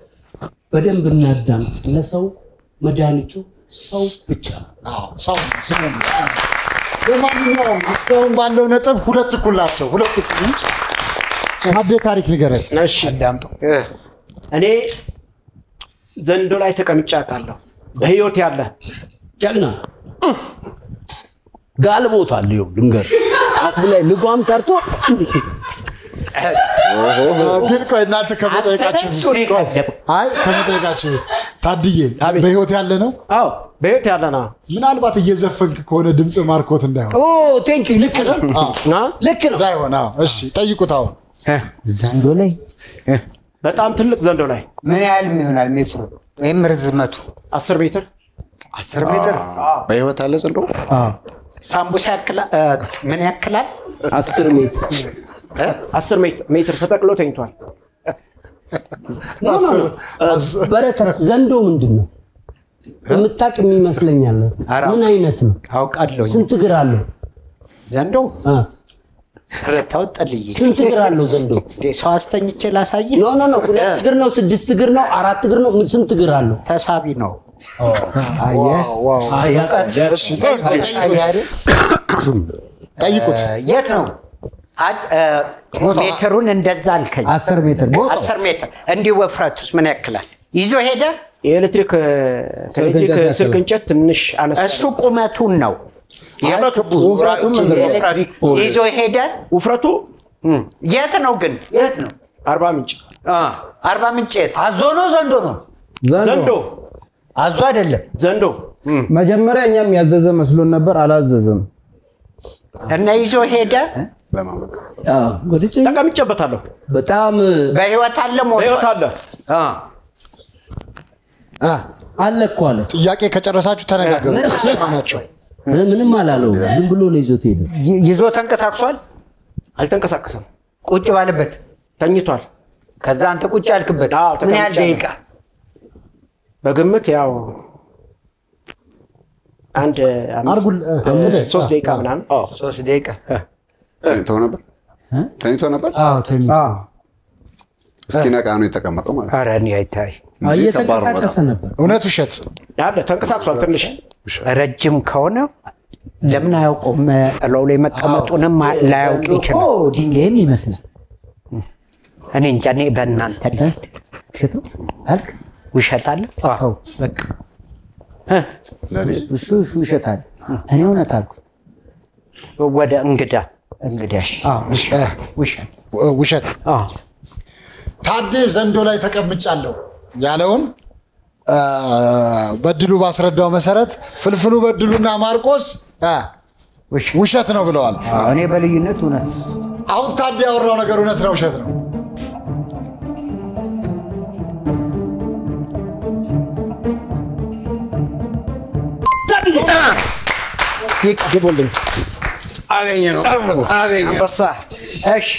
በደንብ እናዳምጥ። ለሰው መድኃኒቱ ሰው ብቻ ሰው። ለማንኛውም እስካሁን ባለው ነጥብ ሁለት እኩል ናቸው። ሁለት እኩል እንጂ ታዴ ታሪክ ንገረኝ። እሺ አዳምጡ። እኔ ዘንዶ ላይ ተቀምጬ አውቃለሁ። በህይወት ያለ ጀግና ጋልቦታል። ይኸው ልንገር አፍ ላይ ልጓም ሰርቶ ግን ቆይ እናንተ ከመጠየቃችሁ ታድዬ በህይወት ያለ ነው? አዎ በህይወት ያለ ነው። ምናልባት እየዘፈንክ ከሆነ ድምጽ ማርኮት እንዳይሆን። ኦ ቴንክ ዩ። ልክ ነው ልክ ነው። እንዳይሆን። እሺ ጠይቁት። አሁን ዘንዶ ላይ በጣም ትልቅ ዘንዶ ላይ ምን ያህል ይሆናል ሜትሩ ወይም ርዝመቱ? 10 ሜትር 10 ሜትር በህይወት አለ ዘንዶ? ሳምቡሳ ያክላል? ምን ያክላል? 10 ሜትር 10 ሜትር ተጠቅሎ ተኝቷል። በረከት ዘንዶ ምንድን ነው? የምታውቅ ይመስለኛል። ምን አይነት ነው? አውቃለሁ። ስንት እግር አለው ዘንዶ? ረታውጠልይ ስንት እግር አለው ዘንዶ? ሰው አስተኝቼ ላሳይ? ኖ 2 እግር ነው? 6 እግር ነው? 4 እግር ነው? ስንት እግር አለው? ተሳቢ ነው። ጠይቁት። የት ነው ሜትሩን? እንደዛ አልከኝ። 10 ሜትር 10 ሜትር። እንዲህ ወፍረቱስ ምን ያክላል? ይዞ ሄደ? የኤሌክትሪክ ስልክ እንጨት ትንሽ አነሳ። እሱ ቁመቱን ነው ይዞ ሄደ። ውፍረቱ የት ነው ግን? የት ነው? አርባ ምንጭ። አርባ ምንጭ የት? አዞ ነው ዘንዶ ነው? ዘንዶ አዞ አይደለም ዘንዶ። መጀመሪያ እኛም ያዘዘ መስሎን ነበር፣ አላዘዘም እና ይዞ ሄደ። ተቀምጬበታለሁ። በጣም በህይወት አለ ሞቷል? በህይወት አለ። አለ እኮ አለ። ጥያቄ ከጨረሳችሁ ተነጋገሩ። ሰማናችሁ? ምንም አላለው። ዝም ብሎ ነው ይዞት ሄደ። ይዞ ተንቀሳቅሷል? አልተንቀሳቀሰም። ቁጭ ባለበት ተኝቷል። ከዛ አንተ ቁጭ ያልክበት ምን ያህል ደቂቃ? በግምት ያው 3 ደቂቃ ምናምን። 3 ደቂቃ ተኝቶ ነበር። እስኪነቃ ነው የተቀመጠው ማለት ነው። ኧረ እኔ አይታይ እየተንቀሳቀሰ ነበር። እውነት ውሸት? ያለ ተንቀሳቅሷል። ትንሽ ረጅም ከሆነ ለምን አያውቁም? እላው ላይ መቀመጡንም ላያውቅ ይችላል። ድንጋይም ይመስላል። እኔ እንጃ እኔ በእናንተ ልሂድ። ውሸት ነው አልክ? ውሸት አለ? አዎ በቃ እሱ ውሸት አለ። እኔ እውነት አልኩ። ወደ እንግዳ እንግዳሽ ውሸት ታዴ ዘንዶ ላይ ተቀምጫለሁ ያለውን በድሉ ባስረዳው መሰረት ፍልፍሉ በድሉና ማርቆስ ውሸት ነው ብለዋል። እኔ በልዩነት እውነት። አሁን ታዴ ያወራው ነገር እውነት ነው ውሸት ነው? ይቅድቦልኝ አገኘ ነው አንበሳ። እሺ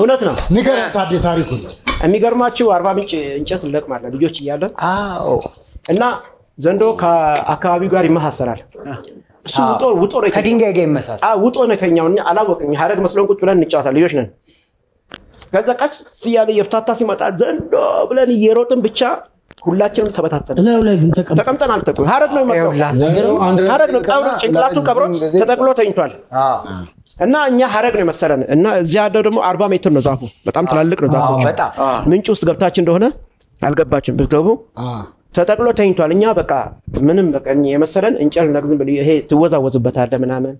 እውነት ነው። ንገረን ታዴ ታሪኩን። የሚገርማችሁ አርባ ምንጭ እንጨት እንለቅማለን ልጆች እያለን። አዎ እና ዘንዶ ከአካባቢው ጋር ይመሳሰላል። እሱ ውጦ ነው ከድንጋይ ጋር ይመሳሰላል። ውጦ ነው የተኛው። አላወቅኝ ሀረግ መስሎን ቁጭ ብለን እንጫወታለን ልጆች ነን። ከዛ ቀስ እያለ የፍታታ ሲመጣ ዘንዶ ብለን እየሮጥን ብቻ ሁላችንም ተበታተን ተቀምጠናል። ሀረግ ነው የሚመስለው። ሀረግ ነው ቀብሮ ጭንቅላቱን ቀብሮት ተጠቅሎ ተኝቷል። እና እኛ ሀረግ ነው የመሰለን። እና እዚያ ያለው ደግሞ 40 ሜትር ነው ዛፉ። በጣም ትላልቅ ነው ዛፉ። ምንጭ ውስጥ ገብታችን እንደሆነ አልገባችም። ብትገቡ ተጠቅሎ ተኝቷል። እኛ በቃ ምንም በቃ የመሰለን እንጨት ነግዝም ብለ ይሄ ትወዛወዝበታለህ ምናምን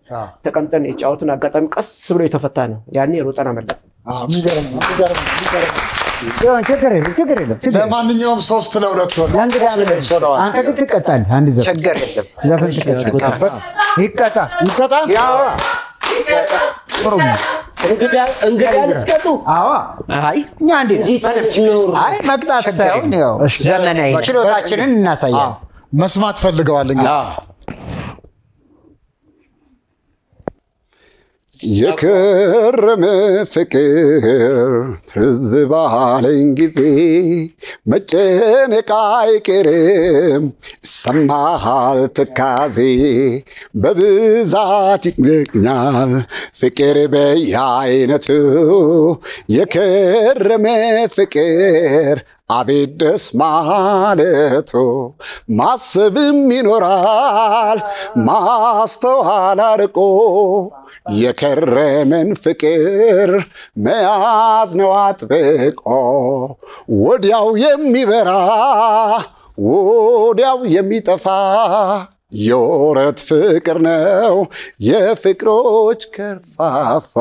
ተቀምጠን የጫወትን አጋጣሚ ቀስ ብሎ የተፈታ ነው። ያኔ ሮጠና መጣ። ችግር የለም። ለማንኛውም 3-2 ሆነ። አንተ ግን ትቀጣለህ። አንድ ዘፈን ችግር የለም። ዘፈን ትቀጣለህ። ይቀጣ ያው እንግዳ ልትቀጡ? አዎ። አይ እኛ እንዴት ነው? አይ መቅጣት ሳይሆን ያው ዘመናዊ ችሎታችንን እናሳያለን። መስማት ፈልገዋል እንግዲህ የከረመ ፍቅር ትዝ ባለኝ ጊዜ መጨነቅ አይቀርም ይሰማሃል ትካዜ በብዛት ይገኛል ፍቅር በየአይነቱ የከረመ ፍቅር አቤት ደስ ማለቱ ማሰብም ይኖራል ማስተዋል አርቆ የከረመን ፍቅር መያዝ ነው አጥብቆ ወዲያው የሚበራ ወዲያው የሚጠፋ የወረት ፍቅር ነው የፍቅሮች ከርፋፋ።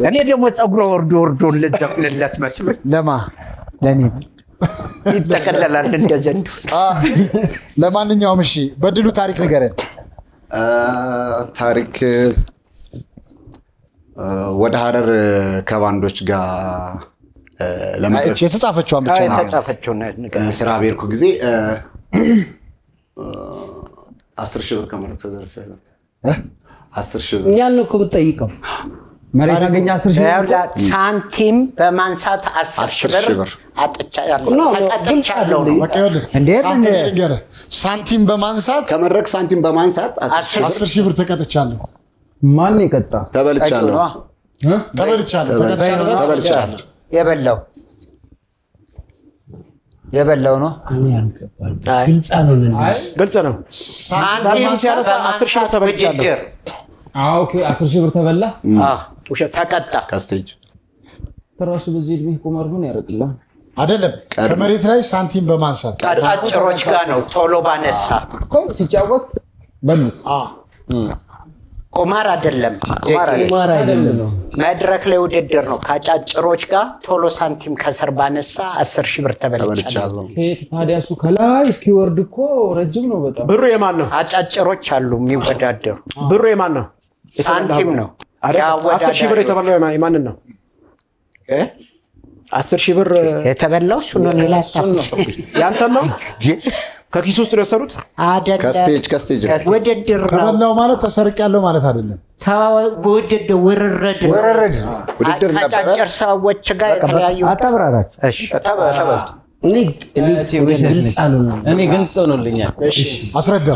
እኔ ደግሞ ጸጉሮ ወርዶ ልዘፍንለት መስሎኝ ለማ ለኔ ይጠቀለላል እንደ ዘንዶ። ለማንኛውም እሺ በድሉ ታሪክ ንገረን። ታሪክ ወደ ሀረር ከባንዶች ጋር ለመድረስ የተጻፈችው ብቻ የተጻፈችው ስራ በሄድኩ ጊዜ 10,000 ብር ከመሬት ተዘርፌያለሁ። 10,000 ብር እኛን ነው እኮ የምትጠይቀው። መሬት አገኘ 10,000 ብር ሳንቲም በማንሳት 10,000 ብር አጥቻለሁ። ሳንቲም በማንሳት ከመድረክ ሳንቲም በማንሳት 10,000 ብር ተቀጥቻለሁ። ማን ይቀጣ? ተበልቻለሁ። የበላው ነው። ግልጽ ነው። ሳንቲም ሲያነሳ 10,000 ብር ተበልቻለሁ። ኦኬ 10,000 ብር ተበላ። ውሸት ተቀጣ። ከስቴጅ ተራሱ በዚህ እድሜ ቁማር ምን ያደርግልሃል? አይደለም ከመሬት ላይ ሳንቲም በማንሳት አጫጭሮች ጋር ነው ቶሎ ባነሳ እኮ ሲጫወት በሉት። ቁማር አይደለም። መድረክ ላይ ውድድር ነው። ከአጫጭሮች ጋር ቶሎ ሳንቲም ከስር ባነሳ 10,000 ብር ተበልቻለሁ። ታዲያ እሱ ከላይ እስኪወርድ እኮ ረጅም ነው በጣም። ብሩ የማን ነው? አጫጭሮች አሉ የሚወዳደሩ። ብሩ የማን ነው? ሳንቲም ነው። 10,000 ብር የተበላው የማንን ነው? 10,000 ብር የተበላው እሱ ነው። ሌላ ያንተን ነው? ከኪስ ውስጥ የወሰዱት አይደለም። ከስቴጅ ውድድር ነው። ተበላው ማለት ተሰርቄያለሁ ማለት አይደለም። ውድድር ነበር። አጫጭር ሰዎች ጋር የተለያዩ አታብራራችሁ። እሺ እኔ ግልጽ ሆኖልኛል። አስረዳ።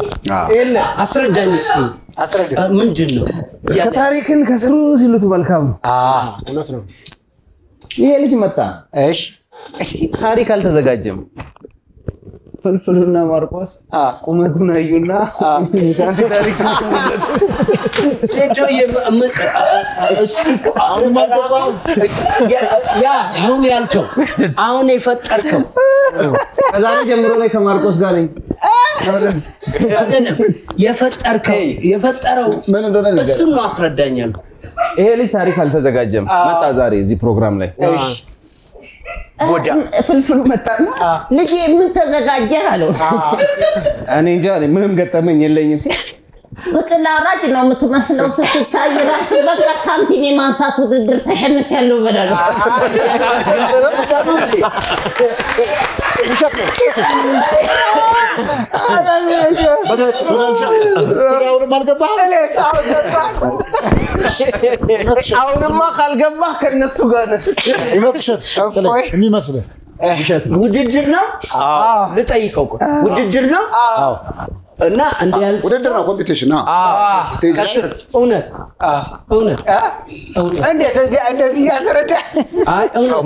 አስረዳኝ እስኪ ምንድን ነው? ከታሪክን ከስሩ ሲሉት መልካም ነው። እውነት ነው። ይሄ ልጅ መጣ። እሺ ታሪክ አልተዘጋጀም። ፍልፍሉና ማርቆስ ቁመቱን አዩና ታሪክ አሁን ያልከው አሁን የፈጠርከው ከዛሬ ጀምሮ ላይ ከማርቆስ ጋር ነኝ የፈጠረው ምን እንደሆነ ነገር እሱን ነው አስረዳኛል ይሄ ልጅ ታሪክ አልተዘጋጀም መጣ ዛሬ እዚህ ፕሮግራም ላይ ፍልፍሉ መጣና ልጄ ምን ተዘጋጀህ አለው እኔ እንጃ ምንም ገጠመኝ የለኝም ሲል በቀላራጭ ነው የምትመስለው ስትታይ ራሱ በቃ ሳንቲም የማንሳት ውድድር ተሸንፊያለሁ በላሉ ጥራውንም አልገባህ አሁንማ ካልገባህ ከነሱ ጋር ነህ እውነት የሚመስልህ ውድድር ነው ልጠይቀው ውድድር ነው እና እንዲያንስ ውድድር ነው ኮምፒቲሽን ነው ስቴጅ እውነት እንደዚህ ያስረዳ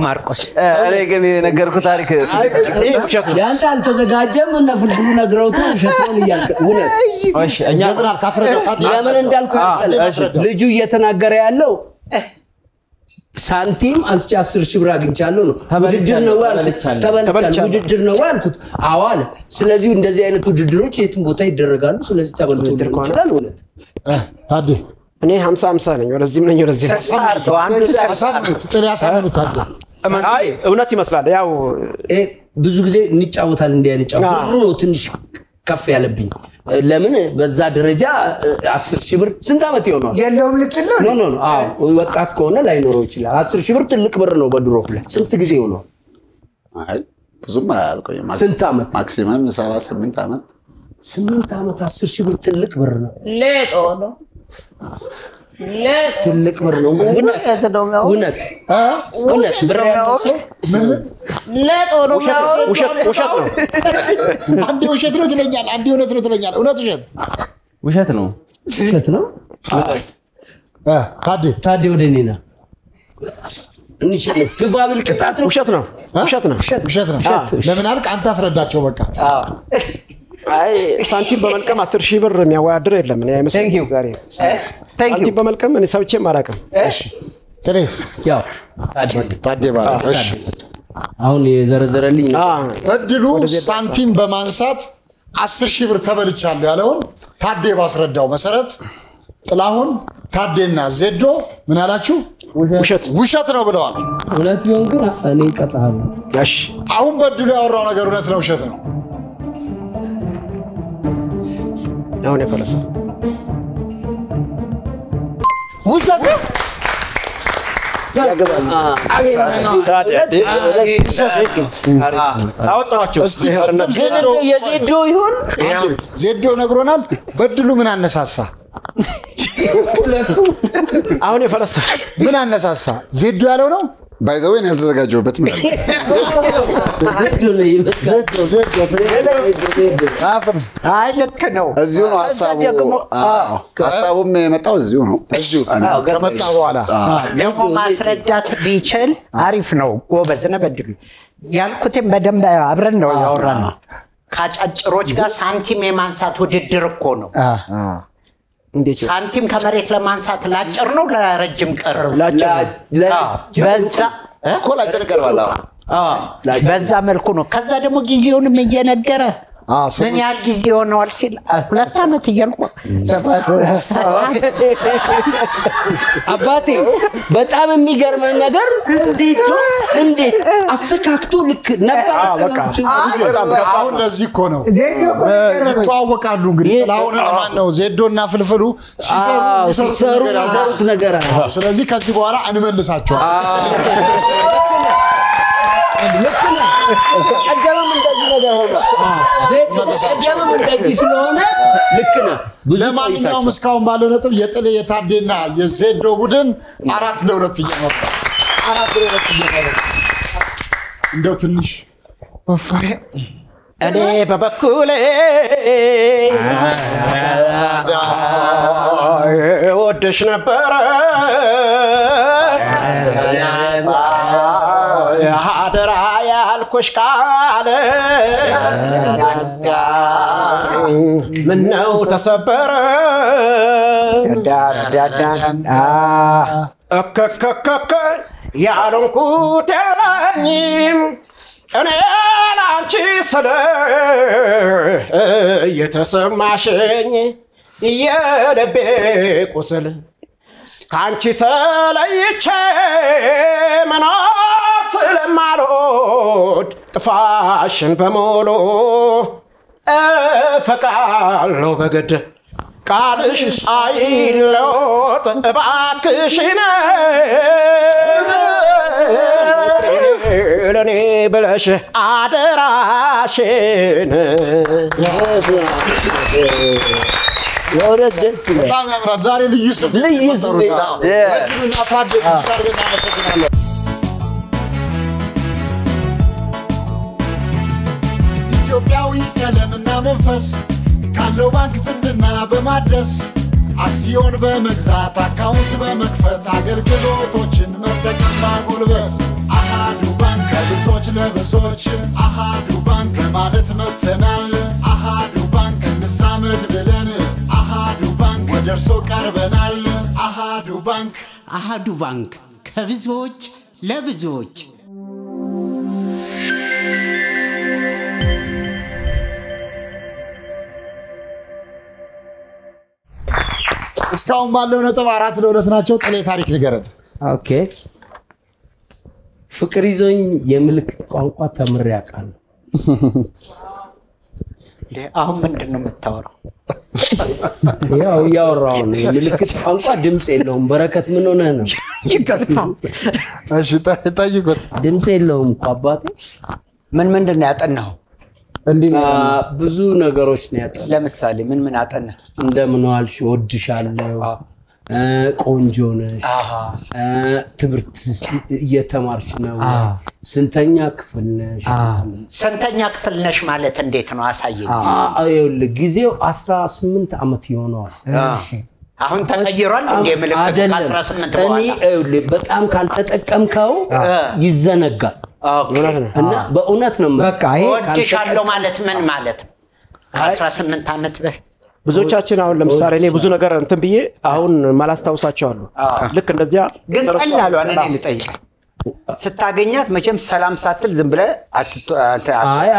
ማርቆስ እኔ ግን የነገርኩት ታሪክ ያንተ አልተዘጋጀም እና ፍልፍሉ ነግረውት ሸቶን ይያልከ እውነት እሺ እኛ ምን አልካስረዳው ለምን እንዳልኩ ልጁ እየተናገረ ያለው ሳንቲም አንስቼ 10 ሺህ ብር አግኝቻለሁ ነው ውድድር ነው ተበልቻለሁ ውድድር ነው አልኩት አዋል ስለዚህ እንደዚህ አይነት ውድድሮች የትም ቦታ ይደረጋሉ ስለዚህ ተበልቶ ይችላል እውነት ታዲ እኔ 50 ነኝ ወደዚህም ነኝ ወደዚህ አይ እውነት ይመስላል ያው ብዙ ጊዜ እንጫወታል እንዲያንጫው ብሩ ነው ትንሽ ከፍ ያለብኝ ለምን በዛ ደረጃ 10 ሺህ ብር ስንት አመት ይሆናል የለውም ልትል ነው ኖ አዎ ወጣት ከሆነ ላይኖረው ይችላል 10 ሺህ ብር ትልቅ ብር ነው በድሮ ላይ ስንት ጊዜ ይሆናል አይ ብዙም አያልቆይም ስንት አመት ማክሲመም 7-8 አመት 8 አመት 10 ሺህ ብር ትልቅ ብር ነው ሌጦ ነው ትልቅ ብር ነው እውነት ብር ያለው ሰው ሌጦ ነው ውሸት ነው አንዴ ውሸት ነው ትለኛል አንዴ እውነት ነው ትለኛል እውነት ውሸት ነው ታዲ ወደኔና እንሽልፍ ግባብል ቅጣት ነው ውሸት ነው ለምን አልክ አንተ አስረዳቸው በቃ አይ ሳንቲም በመልቀም 10 ሺህ ብር የሚያወዳድር የለም እኔ አይመስልም ዛሬ ሳንቲም በመልቀም እኔ ሰውቼ ማራቀም እሺ ትሬስ ያው ታዲ ባለ እሺ አሁን የዘረዘረልኝ እድሉ ሳንቲም በማንሳት 10 ሺህ ብር ተበልቻለሁ ያለውን ታዲ ባስረዳው መሰረት ጥላሁን ታዲና ዜዶ ምን አላችሁ ውሸት ነው ብለዋል እውነት ቢሆን ግን እኔ እቀጣለሁ እሺ አሁን በድሉ ያወራው ነገር እውነት ነው ውሸት ነው አሁን የፈለሰው ውሸት ነው አወጣቸው የዜዶ ይሁን ዜዶ ነግሮናል በድሉ ምን አነሳሳ አሁን የፈለሰው ምን አነሳሳ ዜዶ ያለው ነው ባይዘወይን ያልተዘጋጀውበት ምን አይ ልክ ነው እዚሁ ነው ሐሳቡም የመጣው እዚሁ ነው ከመጣ በኋላ ደግሞ ማስረዳት ቢችል አሪፍ ነው ጎበዝ ነው በድሉ ያልኩትም በደንብ አብረን ነው ያወራነው ካጫጭሮች ጋር ሳንቲም የማንሳት ውድድር እኮ ነው ሳንቲም ከመሬት ለማንሳት ላጭር ነው ለረጅም ቅርብ በዛ እኮ ላጭር ቀርባላ በዛ መልኩ ነው ከዛ ደግሞ ጊዜውንም እየነገረ ምን ያህል ጊዜ ሆነዋል ሲል 2 አመት እያልኩ አባቴ በጣም የሚገርም ነገር ዜዶ እንዴት አስካክቶ ልክ ነበር አሁን ለዚህ እኮ ነው ይተዋወቃሉ እንግዲህ ጥላሁን ማን ነው ዜዶና ፍልፍሉ ሲሰሩት ነገር ስለዚህ ከዚህ በኋላ እንመልሳቸው ቀደምም እንደዚህ ነገር ሆነ ቀደምም እንደዚህ ስለሆነ ልክ ነው ለማንኛውም እስካሁን ባለው ነጥብ የጥሌ የታዴና የዜዶ ቡድን 4-2 እየመጣ 4-2 እየመጣ እንደው ትንሽ እኔ በበኩሌ ወደሽ ነበረ አደራ ያልኩሽ ቃል ምነው ተሰበረ እከከከከ ያልኩት የለኝም እኔ ላንቺ ስለ የተሰማሽኝ የልቤ ቁስል ካንቺ ተለይቼ መኖር ስለማልወድ ጥፋሽን በሙሉ እፈቃለሁ በግድ ቃልሽ አይለወጥ እባክሽን ለኔ ብለሽ አደራሽን በጣም ያምራል። ዛሬ ልዩ ስሜት ወንድምና ታደግ አድርገን እናመሰግናለን። ኢትዮጵያዊ ቀለምና መንፈስ ካለው ባንክ ዝምድና በማድረስ አክሲዮን በመግዛት አካውንት በመክፈት አገልግሎቶችን መጠቀም ማጎልበት አሃዱ ባንክ ከብዙዎች ለብዙዎች አሃዱ ባንክ ማለት መተናል አሃዱ ባንክ እንዛመድ ብለን አሃዱ ባንክ ወደ እርሶ ቀርበናል አሃዱ ባንክ ከብዙዎች ለብዙዎች እስካሁን ባለው ነጥብ 4-2 ናቸው። ጥሌ ታሪክ ንገረን። ኦኬ ፍቅር ይዞኝ የምልክት ቋንቋ ተምሬ አውቃለሁ። አሁን ምንድን ነው የምታወራው? ያው እያወራሁ ነው። የምልክት ቋንቋ ድምፅ የለውም። በረከት ምን ሆነህ ነው? እሺ ጠይቁት። ድምፅ የለውም እኮ አባቴ። ምንድን ነው ያጠናው? ብዙ ነገሮች ነው ያጠናው። ለምሳሌ ምን አጠና? እንደምን ዋልሽ፣ እወድሻለሁ፣ ቆንጆ ነሽ፣ ትምህርት እየተማርሽ ነው፣ ስንተኛ ክፍል ነሽ? ስንተኛ ክፍል ነሽ ማለት እንዴት ነው? አሳየኝ። ይኸውልህ ጊዜው 18 ዓመት ይሆነዋል። አሁን ተቀይሯል እንዴ? ምልክት 18 በኋላ ይኸውልህ በጣም ካልተጠቀምከው ይዘነጋል። እና በእውነት ነው በቃ ይሄ ወድሻለሁ ማለት ምን ማለት ነው? 18 ዓመት በፊት ብዙዎቻችን አሁን ለምሳሌ እኔ ብዙ ነገር እንትን ብዬ አሁን ማላስታውሳቸው አሉ። ልክ እንደዚያ ግን ቀላሉ እኔ ልጠይቅ ስታገኛት መቼም ሰላም ሳትል ዝም ብለህ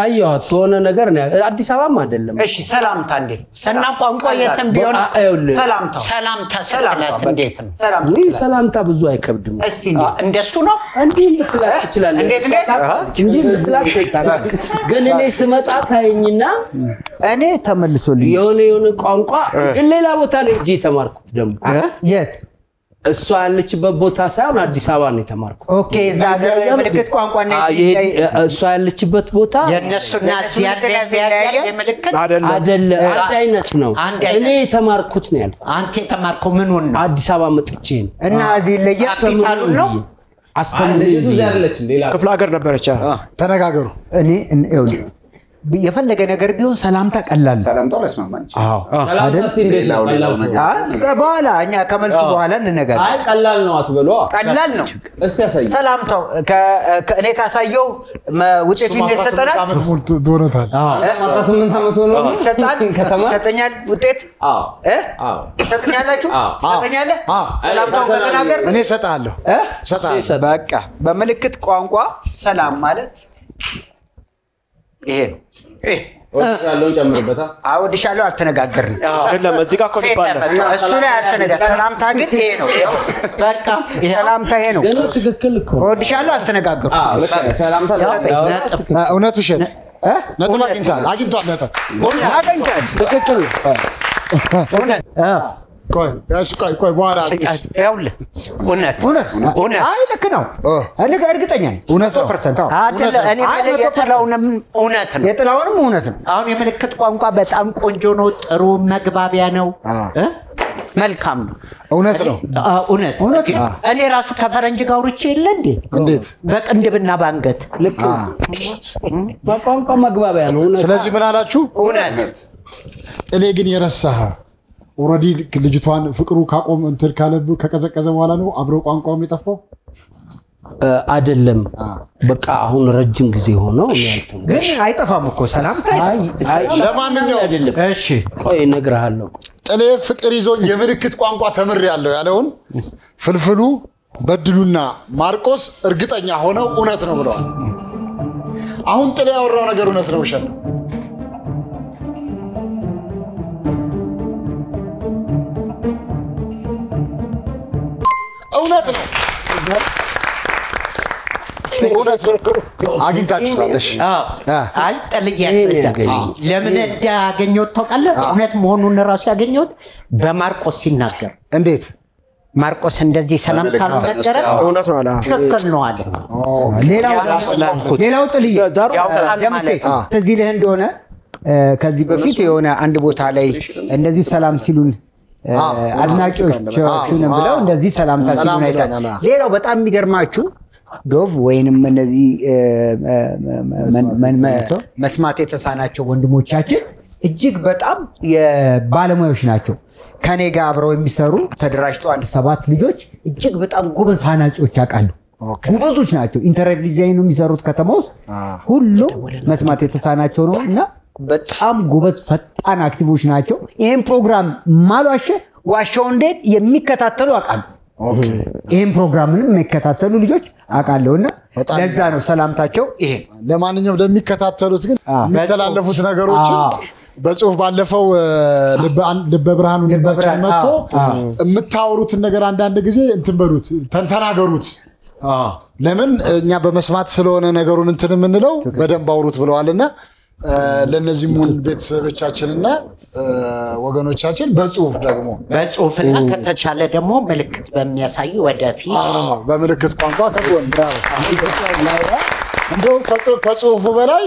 አየኋት ሆነ ነገር ነው። አዲስ አበባም አይደለም። እሺ ሰላምታ እንዴት እና ቋንቋ የትም ቢሆን ሰላምታ እንዴት ነው? ሰላምታ ብዙ አይከብድም። እስቲ እንደሱ ነው እንዴ ልትላት ትችላለህ። እንዴ ልትላት ትችላለህ። ግን እኔ ስመጣ ታየኝና እኔ ተመልሶልኝ የሆነ ቋንቋ ግን ሌላ ቦታ ላይ እጄ ተማርኩት ደግሞ የት እሷ ያለችበት ቦታ ሳይሆን አዲስ አበባ ነው የተማርኩት። ኦኬ እዛ ምልክት ቋንቋና እሷ ያለችበት ቦታ የነሱና የምልክት አይደለም አንድ አይነት ነው። እኔ የተማርኩት ነው ያልኩት። አንተ የተማርከው ምን ሆነ? አዲስ አበባ መጥቼ ነው። እና እዚህ ለያስታሉ ነው አስተምልጅቱ ያለች ሌላ ክፍለ ሀገር ነበረች። ተነጋገሩ። እኔ የፈለገ ነገር ቢሆን ሰላምታ ቀላል ሰላምታው ለስማማኝ በኋላ እኛ ከመልሱ በኋላ እንነጋገር። አይ ቀላል ነው አትበሉ። ቀላል ነው። እስቲ ያሳይ። ሰላምታው እኔ ካሳየው ውጤት እንደሰጠና ዓመት ሙሉ ዶኖታል 18 ዓመት ሆኖ ሰጠኛል ውጤት ሰጠኛላችሁ ሰጠኛለህ ሰላምታው ከተናገር እኔ ሰጣለሁ በቃ በምልክት ቋንቋ ሰላም ማለት ይሄ ነው። ያለውን ጨምርበታ። አወድሻለሁ አልተነጋገርንም። አይደለም እዚህ ጋር እኮ ይባላል። እሱ ላይ አልተነጋገር ሰላምታ ግን ይሄ ነው። በቃ ሰላምታ ይሄ ነው። ግን ትክክል እኮ አወድሻለሁ አልተነጋገርንም። ሰላምታ እውነት ውሸት ነጥብ አግኝቷል ነጥብ አግኝቷል። ትክክል ቆይ በኋላ ያውልህ እውነት አይ ልክ ነው። እኔ እርግጠኛ ነኝ እውነት ነው። እኔ የጥላውንም እውነት ነው። የጥላውንም እውነት ነው። አሁን የምልክት ቋንቋ በጣም ቆንጆ ነው። ጥሩ መግባቢያ ነው። መልካም ነው። እውነት ነው። እውነት እኔ ራሱ ከፈረንጅ ጋር አውርቼ የለ እንዴ? እንዴት በቅንድብና ባንገት ልክ በቋንቋ መግባቢያ ነው። ስለዚህ ምን አላችሁ? እውነት ጥሌ ግን የረሳህ ኦልሬዲ ልጅቷን ፍቅሩ ካቆም እንትን ካለብ ከቀዘቀዘ በኋላ ነው አብረው ቋንቋው የጠፋው። አይደለም በቃ አሁን ረጅም ጊዜ ሆነው ግን አይጠፋም እኮ ሰላምታ ለማንኛውም እሺ ቆይ እነግርሃለሁ ጥሌ ፍቅር ይዞኝ የምልክት ቋንቋ ተምሬያለሁ ያለውን ፍልፍሉ በድሉና ማርቆስ እርግጠኛ ሆነው እውነት ነው ብለዋል። አሁን ጥሌ ያወራው ነገር እውነት ነው ውሸት ነው? እውነት ነው። እውነት ነው። አግኝታችኋለሽ? አይ ጥልዬ ለምን እንዳገኘሁት ታውቃለህ? እውነት መሆኑን ራሱ ያገኘሁት በማርቆስ ሲናገር። እንዴት? ማርቆስ እንደዚህ ሰላም ካልነገረ እውነት ነው አለ። ትክክል ነው አለ። ሌላው ጥልዬ ደምሴ ትዝ ይልህ እንደሆነ ከዚህ በፊት የሆነ አንድ ቦታ ላይ እንደዚህ ሰላም ሲሉን አድናቂዎቹንም ብለው እንደዚህ ሰላምታ ሲሉን አይተናል። ሌላው በጣም የሚገርማችሁ ዶቭ ወይንም እነዚህ መስማት የተሳናቸው ወንድሞቻችን እጅግ በጣም የባለሙያዎች ናቸው። ከኔ ጋር አብረው የሚሰሩ ተደራጅተው 7 ልጆች እጅግ በጣም ጎበዝ ሐናጺዎች አውቃለሁ። ጎበዞች ናቸው። ኢንተሪየር ዲዛይን የሚሰሩት ከተማ ውስጥ ሁሉም መስማት የተሳናቸው ነው እና በጣም ጎበዝ ፈጣን አክቲቮች ናቸው። ይሄን ፕሮግራም ማሏሸ ዋሻው እንዴት የሚከታተሉ አውቃለሁ። ይሄን ፕሮግራምንም የሚከታተሉ ልጆች አውቃለሁና ለዛ ነው ሰላምታቸው ይሄ። ለማንኛውም ለሚከታተሉት ግን የሚተላለፉት ነገሮችን በጽሁፍ ባለፈው ልበ ብርሃኑ ልባችን መጥቶ የምታወሩትን ነገር አንዳንድ ጊዜ እንትን በሉት ተናገሩት። ለምን እኛ በመስማት ስለሆነ ነገሩን እንትን የምንለው በደንብ አውሩት ብለዋልና ለነዚህ ሙሉ ቤተሰቦቻችንና ወገኖቻችን በጽሁፍ ደግሞ በጽሁፍና ከተቻለ ደግሞ ምልክት በሚያሳዩ ወደፊት በምልክት ቋንቋ ተጎን እንደው ከጽሁፉ በላይ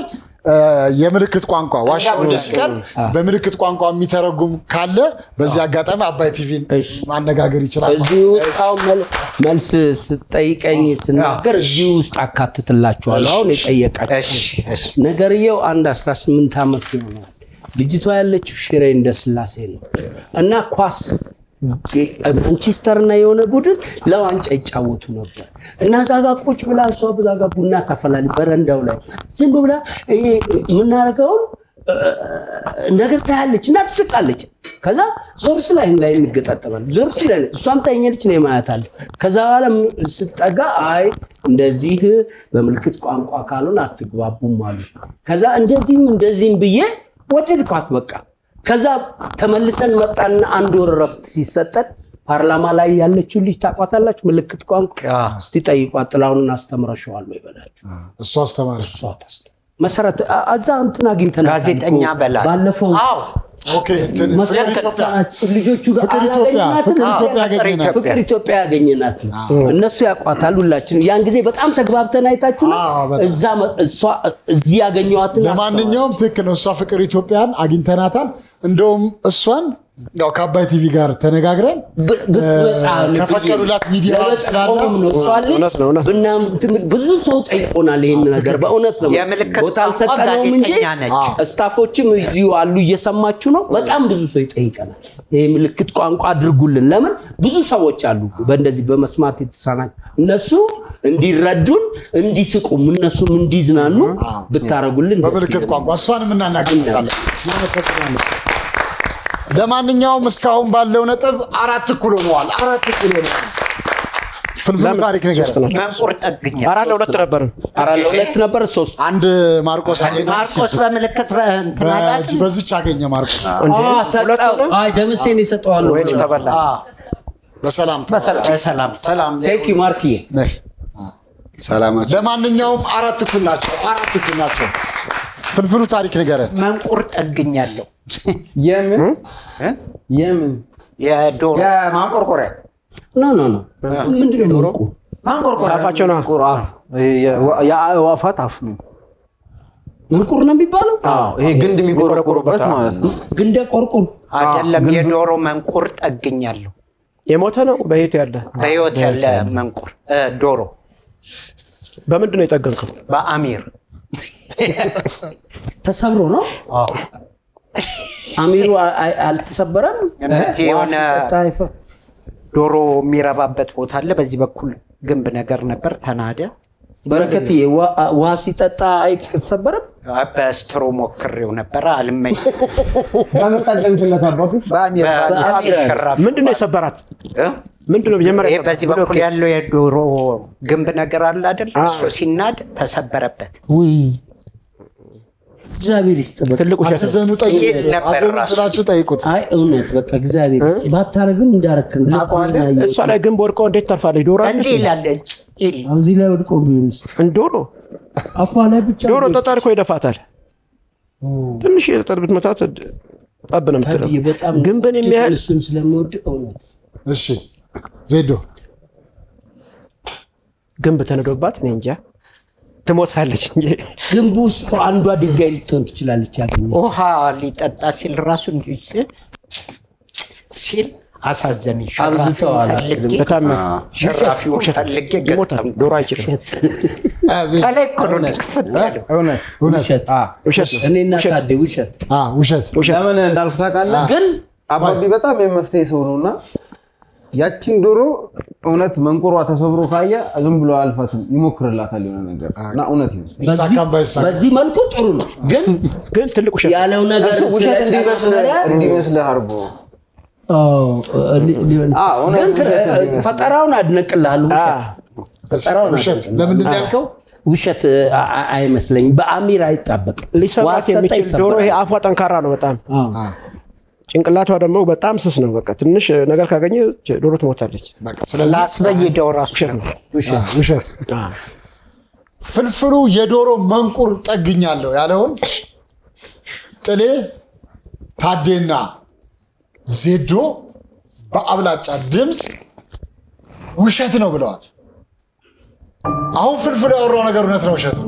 የምልክት ቋንቋ ዋሻው ሲቀር በምልክት ቋንቋ የሚተረጉም ካለ በዚህ አጋጣሚ አባይ ቲቪን ማነጋገር ይችላል። እዚህ ውስጥ መልስ ስጠይቀኝ ስናገር እዚህ ውስጥ አካትትላችኋለሁ። አሁን የጠየቃችሁ ነገርየው አንድ 18 ዓመት ይሆናል። ልጅቷ ያለችው ሽሬ እንደስላሴ ነው እና ኳስ ማንቸስተር እና የሆነ ቡድን ለዋንጫ ይጫወቱ ነበር እና ዛጋ ቁጭ ብላ እሷ በዛጋ ቡና ታፈላለች በረንዳው ላይ ዝም ብላ ምን አደረገው ነገር ታያለች እና ትስቃለች። ከዛ ዞርስ ላይ እንገጣጠማል። ዞርስ ላይ እሷም ታየኛለች ነው የማያታል። ከዛ በኋላ ስትጠጋ አይ እንደዚህ በምልክት ቋንቋ ካልሆነ አትግባቡም አሉ። ከዛ እንደዚህም ብዬ ወደድኳት በቃ። ከዛ ተመልሰን መጣን። አንድ ወር ረፍት ሲሰጠን ፓርላማ ላይ ያለችው ልጅ ታቋታላችሁ ምልክት ቋንቋ እስቲ ጠይቋት ጥላሁንን አስተምረሽዋል ወይ በላችሁ። እሷ አስተማረ እሷ መሰረት አዛ እንትና አግኝተናል ጋዜጠኛ በላ ባለፈው ኦኬ ልጆቹ ፍቅር ኢትዮጵያ ያገኘናት እነሱ ያቋታሉ ሁላችን ያን ጊዜ በጣም ተግባብተን አይታችሁ ነው እሷ እዚህ ያገኘዋት። ለማንኛውም ትክክል ነው። እሷ ፍቅር ኢትዮጵያን አግኝተናታል። እንደውም እሷን ያው ከአባይ ቲቪ ጋር ተነጋግረን ከፈቀዱላት ሚዲያ ስላላት ብዙ ሰው ጠይቆናል። ይሄን ነገር በእውነት ነው ቦታ አልሰጠነውም እንጂ ስታፎችም እዚሁ አሉ እየሰማችሁ ነው። በጣም ብዙ ሰው ይጠይቀናል ይሄ ምልክት ቋንቋ አድርጉልን። ለምን ብዙ ሰዎች አሉ በእንደዚህ በመስማት የተሳናቸው እነሱ እንዲረዱን እንዲስቁም እነሱም እንዲዝናኑ ብታረጉልን በምልክት ቋንቋ እሷንም እናናግራለን። ስለመሰከራለን። ለማንኛውም እስካሁን ባለው ነጥብ 4 እኩል ሆነዋል። 4 እኩል ሆነዋል። ፍልፍል ታሪክ ነገር መንቁር ጠግኛ 4-2 ነበር። 4-2 ነበር። 3 አንድ ማርቆስ አገኘ። ማርቆስ በምልክት በዚች አገኘ ማርቆስ። አይ ደምሴን ይሰጠዋል ወይ ተበላ። በሰላም ሰላም ቴንክ ዩ ማርኪ ሰላማችሁ። ለማንኛውም 4 እኩል ናቸው። 4 እኩል ናቸው። ፍልፍሉ ታሪክ ነገር መንቁር ጠግኛለሁ። የምን የዶሮ የማንቆርቆሪያ ኖ ምንድነው ነው ማንቆርቆሪያ አፋቸው ነው የአእዋፋት አፍ ነው መንቁር ነው የሚባለው። ይሄ ግንድ የሚቆረቆሩበት ማለት ነው። ግንደ ቆርቆር አይደለም። የዶሮ መንቁር ጠግኛለሁ። የሞተ ነው በህይወት ያለ? በህይወት ያለ መንቁር ዶሮ። በምንድን ነው የጠገንከው? በአሚር ተሰብሮ ነው። አሚሩ አልተሰበረም። ዶሮ የሚረባበት ቦታ አለ። በዚህ በኩል ግንብ ነገር ነበር፣ ተናደ። በረከት ውሃ ሲጠጣ አይሰበርም? በስትሮ ሞክሬው ነበር አልመኝ። በመጣደምሽለት አባቱ ምንድነው የሰበራት? ምንድነው መጀመሪያ? በዚህ በኩል ያለው የዶሮ ግንብ ነገር አለ አይደል? እሱ ሲናድ ተሰበረበት። ውይ እግዚአብሔር ይስጥበት። ትልቁ አትዘኑ፣ ጠይቁት። አይ እውነት በቃ እግዚአብሔር ይስጥ። ባታረግም እንዳረክን እሷ ላይ ግንብ ወድቆ እንዴት ተርፋለች? ዶሮ እንዴ ይላለች። እዚህ ላይ ወድቆ ቢሆንስ? ዶሮ አፏ ላይ ብቻ ዶሮ ጠጣር እኮ ይደፋታል። ትንሽ የጠጥ ብትመታት ጠብ ነው የምትለው። ግንብን የሚያህል እሱን ስለምወድ እውነት። እሺ ዜዶ ግንብ ተነዶባት እኔ እንጃ ትሞታለች እንጂ ግንብ ውስጥ እኮ አንዷ ድንጋይ ልትሆን ትችላለች። ያገኘች ውሃ ሊጠጣ ሲል ራሱ ሲል አሳዘነኝ። አብዝተዋል። በጣም ሸራፊውን ፈልጌ ይሞታል። ዶሮ አይችልም። ከላይ እኮ ነው ክፍት ያለው። ውሸት። እኔና ታዴ ውሸት። ለምን እንዳልኩ ታውቃለህ? ግን አባቢ በጣም የመፍትሄ ሰው ነውና ያቺን ዶሮ እውነት መንቆሯ ተሰብሮ ካየ ዝም ብሎ አልፋትም፣ ይሞክርላታል የሆነ ነገር እና እውነት ይመስል በዚህ መልኩ ጥሩ ነው። ግን ትልቁ ውሸት ያለው ነገር ውሸት እንዲመስልህ አድርጎ ፈጠራውን አድነቅልሃለሁ። ውሸት ለምንድን ነው ያልከው? ውሸት አይመስለኝም። በአሚር አይጣበቅም። ሊሰማት የሚችል ዶሮ ይሄ አፏ ጠንካራ ነው በጣም። ጭንቅላቷ ደግሞ በጣም ስስ ነው። በቃ ትንሽ ነገር ካገኘ ዶሮ ትሞታለች። በቃ ስለዚህ ላስበይደው ራሱ ውሸት ነው። ውሸት። ፍልፍሉ የዶሮ መንቁር ጠግኛለሁ ያለውን ጥሌ ታዴና ዜዶ በአብላጫ ድምፅ ውሸት ነው ብለዋል። አሁን ፍልፍሉ ያወራው ነገር እውነት ነው ውሸት ነው?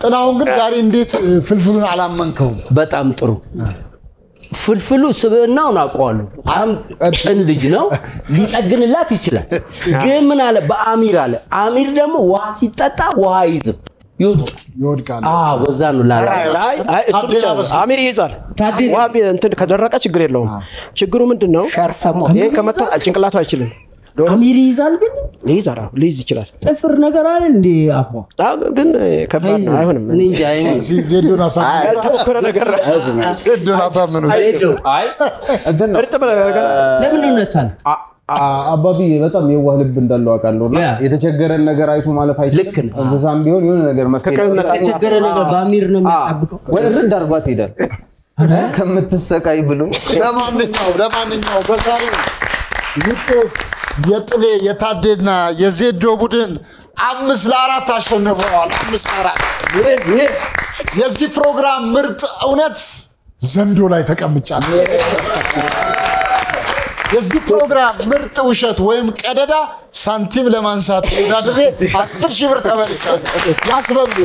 ጥላሁን ግን ዛሬ እንዴት ፍልፍሉን አላመንከውም? በጣም ጥሩ። ፍልፍሉ ስብዕናውን አውቀዋለሁ። በጣም ቅን ልጅ ነው። ሊጠግንላት ይችላል። ግን ምን አለ በአሚር አለ። አሚር ደግሞ ውሃ ሲጠጣ ውሃ ይዝም ይወድቃል። በዛ ነው ላላ እሱ ብቻ አሚር ይይዛል። ውሃ እንትን ከደረቀ ችግር የለውም። ችግሩ ምንድነው? ይሄ ከመጣ ጭንቅላቱ አይችልም። አሚር ይይዛል። ግን ይይዛል፣ ሊይዝ ይችላል። ጥፍር ነገር አለ እንዴ አፏ? ግን ከባድ አይሆንም። እኔ እንጃ አይሆንም። ዜዶን ያልተሞከረ ነገር ዜዶን አሳምኑ። አይ እንትን ነው ለምን እውነታል አባቢ በጣም የዋህ ልብ እንዳለው አውቃለሁና የተቸገረን ነገር አይቶ ማለፍ አይችልም። ልክ ነው። እንስሳም ቢሆን የሆነ ነገር መፍትሄ የተቸገረ ነገር በአሚር ነው የሚያጣብቀው። ወይ እንዳርጓት ሄዳል ከምትሰቃይ ብሎ ለማንኛውም በዛሬው ውጤት የጥሌ የታዴና የዜዶ ቡድን 5-4 አሸንፈዋል። 5-4 የዚህ ፕሮግራም ምርጥ እውነት ዘንዶ ላይ ተቀምጫለሁ። የዚህ ፕሮግራም ምርጥ ውሸት ወይም ቀደዳ ሳንቲም ለማንሳት ወዳድሬ 10,000 ብር ተበልቻለሁ። ያስበሉ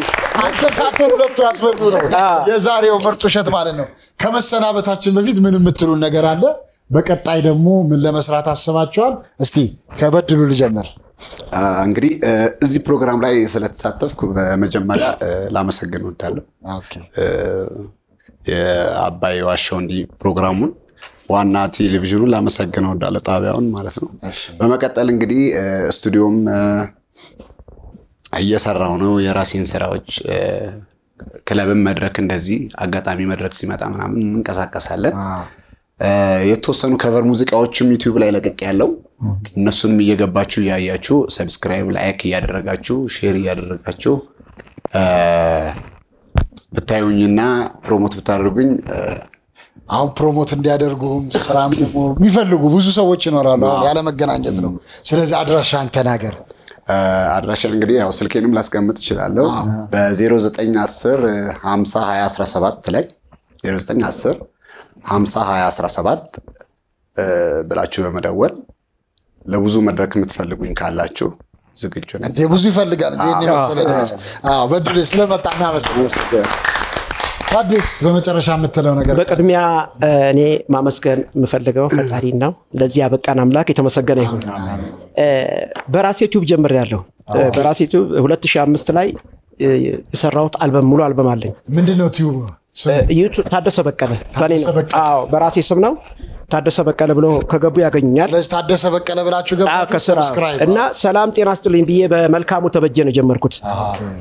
አንተ ሳትሆን ሁለቱ ያስበሉ ነው የዛሬው ምርጥ ውሸት ማለት ነው። ከመሰናበታችን በፊት ምን የምትሉን ነገር አለ? በቀጣይ ደግሞ ምን ለመስራት አስባችኋል? እስቲ ከበድሉ ልጀምር። እንግዲህ እዚህ ፕሮግራም ላይ ስለተሳተፍኩ በመጀመሪያ ላመሰግን እወዳለሁ። የአባይ ዋሻው እንዲህ ፕሮግራሙን ዋና ቴሌቪዥኑን ላመሰግን እወዳለሁ፣ ጣቢያውን ማለት ነው። በመቀጠል እንግዲህ ስቱዲዮም እየሰራው ነው የራሴን ስራዎች። ክለብም መድረክ እንደዚህ አጋጣሚ መድረክ ሲመጣ ምናምን እንቀሳቀሳለን። የተወሰኑ ከቨር ሙዚቃዎችም ዩቲዩብ ላይ ለቀቅ ያለው እነሱንም እየገባችሁ ያያችሁ ሰብስክራይብ ላይክ እያደረጋችሁ ሼር እያደረጋችሁ ብታዩኝና ፕሮሞት ብታደርጉኝ አሁን ፕሮሞት እንዲያደርጉም ስራም ደግሞ የሚፈልጉ ብዙ ሰዎች ይኖራሉ። ያለ መገናኘት ነው። ስለዚህ አድራሻን ተናገር። አድራሻን እንግዲህ ያው ስልኬንም ላስቀምጥ እችላለሁ። በ0910 50 20 17 ላይ 0910 50 20 17 ብላችሁ በመደወል ለብዙ መድረክ የምትፈልጉኝ ካላችሁ ዝግጁ ነኝ። ብዙ ይፈልጋል። በድሉ ስለመጣ እናመሰግናለን። ታዲስ በመጨረሻ የምትለው ነገር? በቅድሚያ እኔ ማመስገን የምፈልገው ፈጣሪን ነው። ለዚህ ያበቃን አምላክ የተመሰገነ ይሁን። በራሴ ዩቲዩብ ጀምሬያለሁ። በራሴ ዩቲዩብ 2005 ላይ የሰራሁት አልበም ሙሉ አልበም አለኝ። ምንድነው ዩቲዩብ? ዩቲዩብ ታደሰ በቀለ አዎ በራሴ ስም ነው። ታደሰ በቀለ ብሎ ከገቡ ያገኙኛል። ስለዚህ ታደሰ በቀለ ብላችሁ ገቡ ሰብስክራይብ እና ሰላም ጤና ይስጥልኝ ብዬ በመልካሙ ተበጀ ነው ጀመርኩት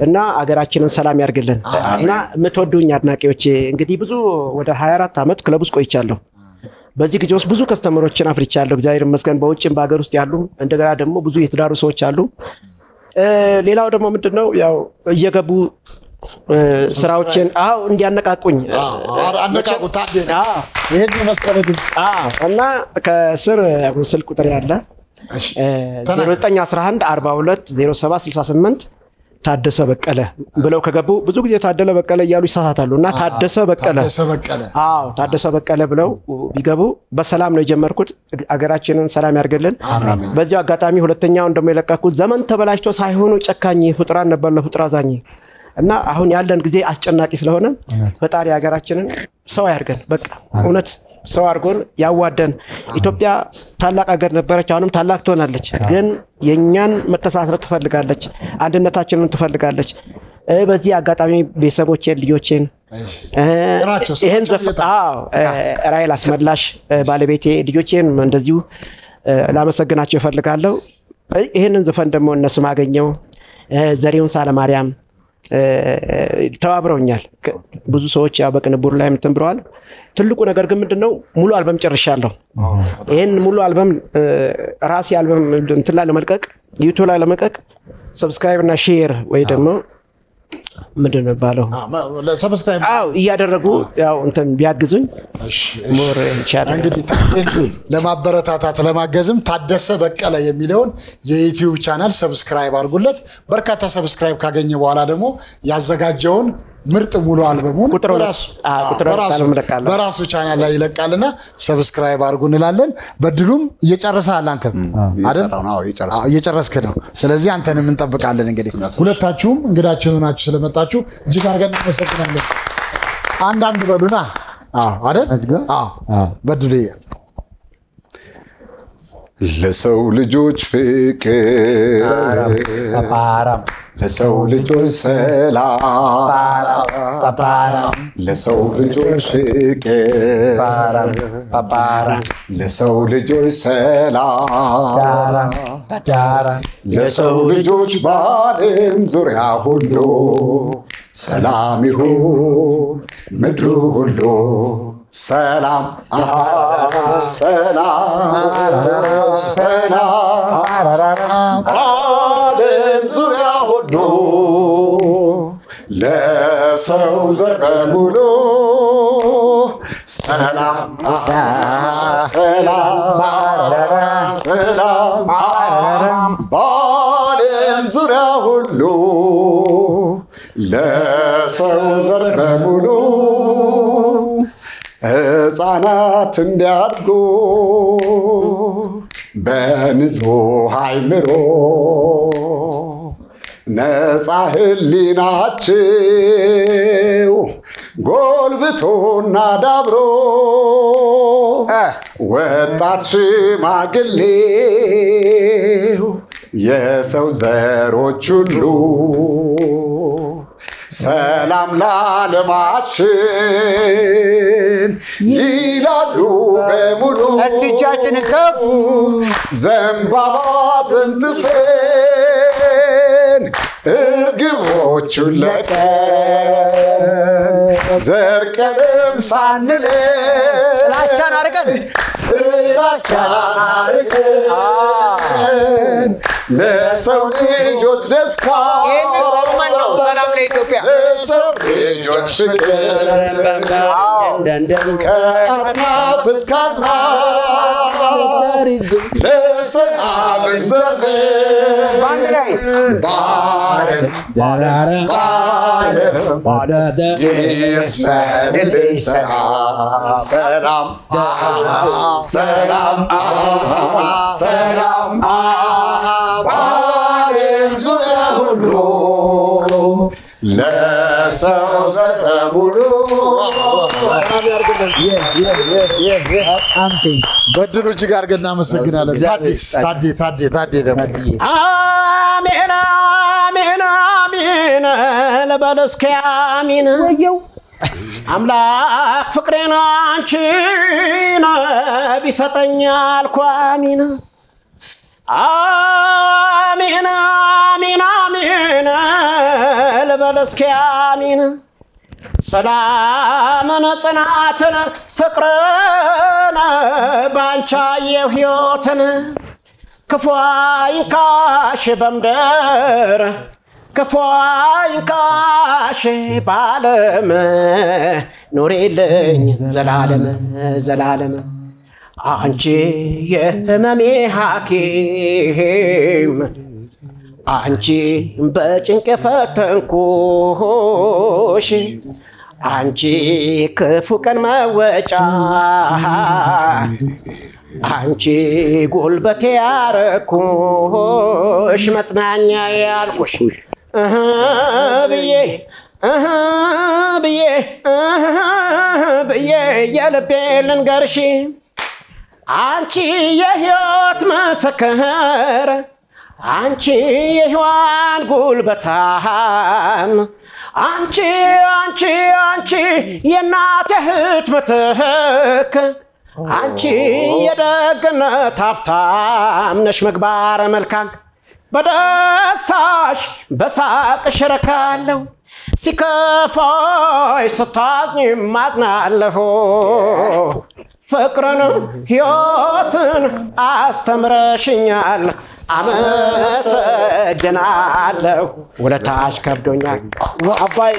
እና አገራችንን ሰላም ያርግልን እና የምትወዱኝ አድናቂዎቼ እንግዲህ ብዙ ወደ 24 ዓመት ክለብ ውስጥ ቆይቻለሁ። በዚህ ጊዜ ውስጥ ብዙ ከስተመሮችን አፍርቻለሁ። እግዚአብሔር ይመስገን። በውጭም በአገር ውስጥ ያሉ እንደገና ደግሞ ብዙ የተዳሩ ሰዎች አሉ። ሌላው ደግሞ ምንድነው ያው እየገቡ ስራዎችን እንዲያነቃቁኝ አነቃቁ ታዲያ ይሄን መሰለኝ እና ከስር ስልክ ቁጥር ያለ 0911 42 07 68 ታደሰ በቀለ ብለው ከገቡ ብዙ ጊዜ ታደለ በቀለ እያሉ ይሳሳታሉና ታደሰ በቀለ ታደሰ በቀለ ብለው ቢገቡ በሰላም ነው የጀመርኩት። አገራችንን ሰላም ያርግልን። በዚህ አጋጣሚ ሁለተኛው እንደሚለቀቁት ዘመን ተበላሽቶ ሳይሆኑ ጨካኝ ፍጥራን ነበር ለፍጥራ ዛኝ እና አሁን ያለን ጊዜ አስጨናቂ ስለሆነ ፈጣሪ ሀገራችንን ሰው ያርገን። በቃ እውነት ሰው አርጎን ያዋደን። ኢትዮጵያ ታላቅ ሀገር ነበረች፣ አሁንም ታላቅ ትሆናለች። ግን የኛን መተሳሰር ትፈልጋለች፣ አንድነታችንን ትፈልጋለች። በዚህ አጋጣሚ ቤተሰቦቼን ልጆቼን ይሄን ራይል አስመላሽ ባለቤቴ ልጆቼን እንደዚሁ ላመሰግናቸው እፈልጋለሁ። ይሄንን ዘፈን ደግሞ እነሱ ማገኘው ዘሪሁን ሳለማርያም ተባብረውኛል። ብዙ ሰዎች ያው በቅንብሩ ላይ ምትምብረዋል። ትልቁ ነገር ግን ምንድነው ሙሉ አልበም ጨርሻለሁ። ይሄን ሙሉ አልበም ራሴ አልበም እንትን ላይ ለመልቀቅ ዩቲዩብ ላይ ለመልቀቅ ሰብስክራይብ እና ሼር ወይ ደግሞ ምንድነው ባለው ሰብስክራይብ እያደረጉ ያው እንትን ቢያግዙኝ ሞር ኢንሻአላህ። እንግዲህ ለማበረታታት ለማገዝም ታደሰ በቀለ የሚለውን የዩቲዩብ ቻናል ሰብስክራይብ አድርጉለት። በርካታ ሰብስክራይብ ካገኘ በኋላ ደግሞ ያዘጋጀውን ምርጥ ሙሉ አልበሙን በራሱ ቻናል ላይ ይለቃልና ሰብስክራይብ አድርጉ እንላለን። በድሉም እየጨረሰሃል አንተ አይደል? እየጨረስክ ነው። ስለዚህ አንተንም እንጠብቃለን። እንግዲህ ሁለታችሁም እንግዳችን ሆናችሁ ስለመጣችሁ እጅግ አድርገን እናመሰግናለን። አንዳንድ በሉና አይደል? በድሉ ለሰው ልጆች ፍቅር ለሰው ልጆች ሰላም ለሰው ልጆች ፍቅር ለሰው ልጆች ሰላም ለሰው ልጆች በዓለም ዙሪያ ሁሉ ሰላም ይሁን ምድሩ ሁሉ ሰላም ሰላም ሰላም ዓለም ዙሪያ ሁሉ ለሰው ዘር በሙሉ ሰላም ሰላም ሰላም በዓለም ዙሪያ ሁሉ ለሰው ዘር በሙሉ ሕፃናት እንዲያድጉ በንጹህ አእምሮ ነፃ ሕሊናቸው ጎልብቶና ዳብሮ ወጣት ሽማግሌው የሰው ዘሮች ሁሉ ሰላም ለዓለማችን ይላሉ በሙሉ እጆቻችን ከፍ ዘንባባ ዘንጥፈን እርግቦቹን ለቀን ዘር ቀለም ሳንለይ ጥላቻን አርቀን ለሰው ልጆች ደስታ ይህንን ቆመን ነው ሰላም ለኢትዮጵያ ለሰው ልጆች ፍቅር ከአጽናፍ እስከ አጽናፍ ለሰላም ዘመን በአንድ ላይ በዓለም ይስፈንልኝ ሰላም ሰላም ሰላም በዓለም ዙሪያ ሁሉ ለሰው ዘጠሙሉ በድሉ እጅግ አድርገን እናመሰግናለን። ታዴ ደግሞ አሜን አሜን አሜን ልበል እስኪ አሜን አምላክ ፍቅሬን አንቺን ቢሰጠኝ አልኩ አሜን አሜን አሜን አሜን ልበል እስኪ አሜን ሰላምን ጽናትን ፍቅርን ባንቺ አየሁ ሕይወትን ክፉ አይንካሽ በምድር ክፉ አይንካሽ በዓለም ኑሪልኝ ዘላለም ዘላለም አንቺ የህመሜ ሐኪም አንቺ በጭንቅ ፈተንኩሽ አንቺ ክፉ ቀን መወጫ አንቺ ጉልበቴ ያረኩሽ መጽናኛ ያልኩሽ ብዬ ብዬ የልቤ ልንገርሽ አንቺ የሕይወት ምስክር አንቺ የሕይዋን ጉልበታም አንቺ የእናቴ እህት ምትክ አንቺ የደግነት ሀብታም ነሽ ምግባረ መልካም በደስታሽ በሳቅሽ ረካለሁ ሲከፋይ ስታዝኝ ማዝናለሁ ፍቅርን ሕይወትን አስተምረሽኛል አመሰግናለሁ ውለታሽ ከብዶኛል አባይ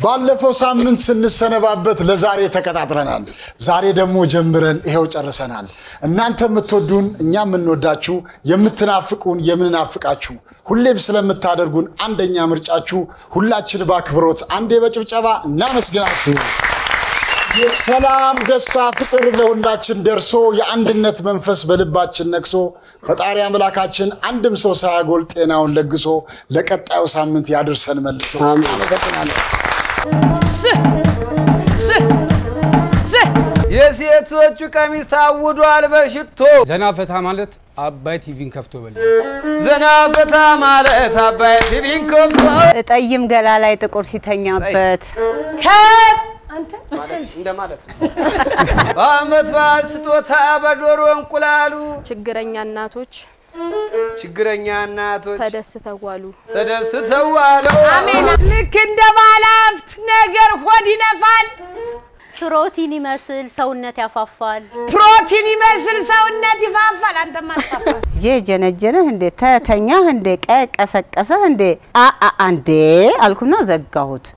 ባለፈው ሳምንት ስንሰነባበት ለዛሬ ተቀጣጥረናል። ዛሬ ደግሞ ጀምረን ይሄው ጨርሰናል። እናንተ የምትወዱን እኛ የምንወዳችሁ የምትናፍቁን የምንናፍቃችሁ ሁሌም ስለምታደርጉን አንደኛ ምርጫችሁ ሁላችን በአክብሮት አንዴ በጭብጨባ እናመስግናችሁ። ሰላም ደስታ ፍቅር ለሁላችን ደርሶ የአንድነት መንፈስ በልባችን ነክሶ ፈጣሪ አምላካችን አንድም ሰው ሳያጎል ጤናውን ለግሶ ለቀጣዩ ሳምንት ያድርሰን መልሶ አመሰግናለሁ። የሴቶቹ ቀሚስ ታውዷል በሽቶ ዘና ፈታ ማለት አባይ ቲቪን ከፍቶ በል ዘና ፈታ ማለት አባይ ቲቪን ከፍቶ ጠይም ገላ ላይ ጥቁር ሲተኛበት አንተ ማለት እንደማለት ነው። በአመት በዓል ስጦታ በዶሮ እንቁላሉ ችግረኛ እናቶች ተደስተው ዋሉ አሜን። ልክ እንደ ባለሀብት ነገር ሆድ ይነፋል ፕሮቲን ይመስል ሰውነት ያፋፋል አንተ ማጣፋ ጀነጀነህ እንደ ተተኛህ እንደ ቀሰቀሰህ እንደ አንዴ አልኩና ዘጋሁት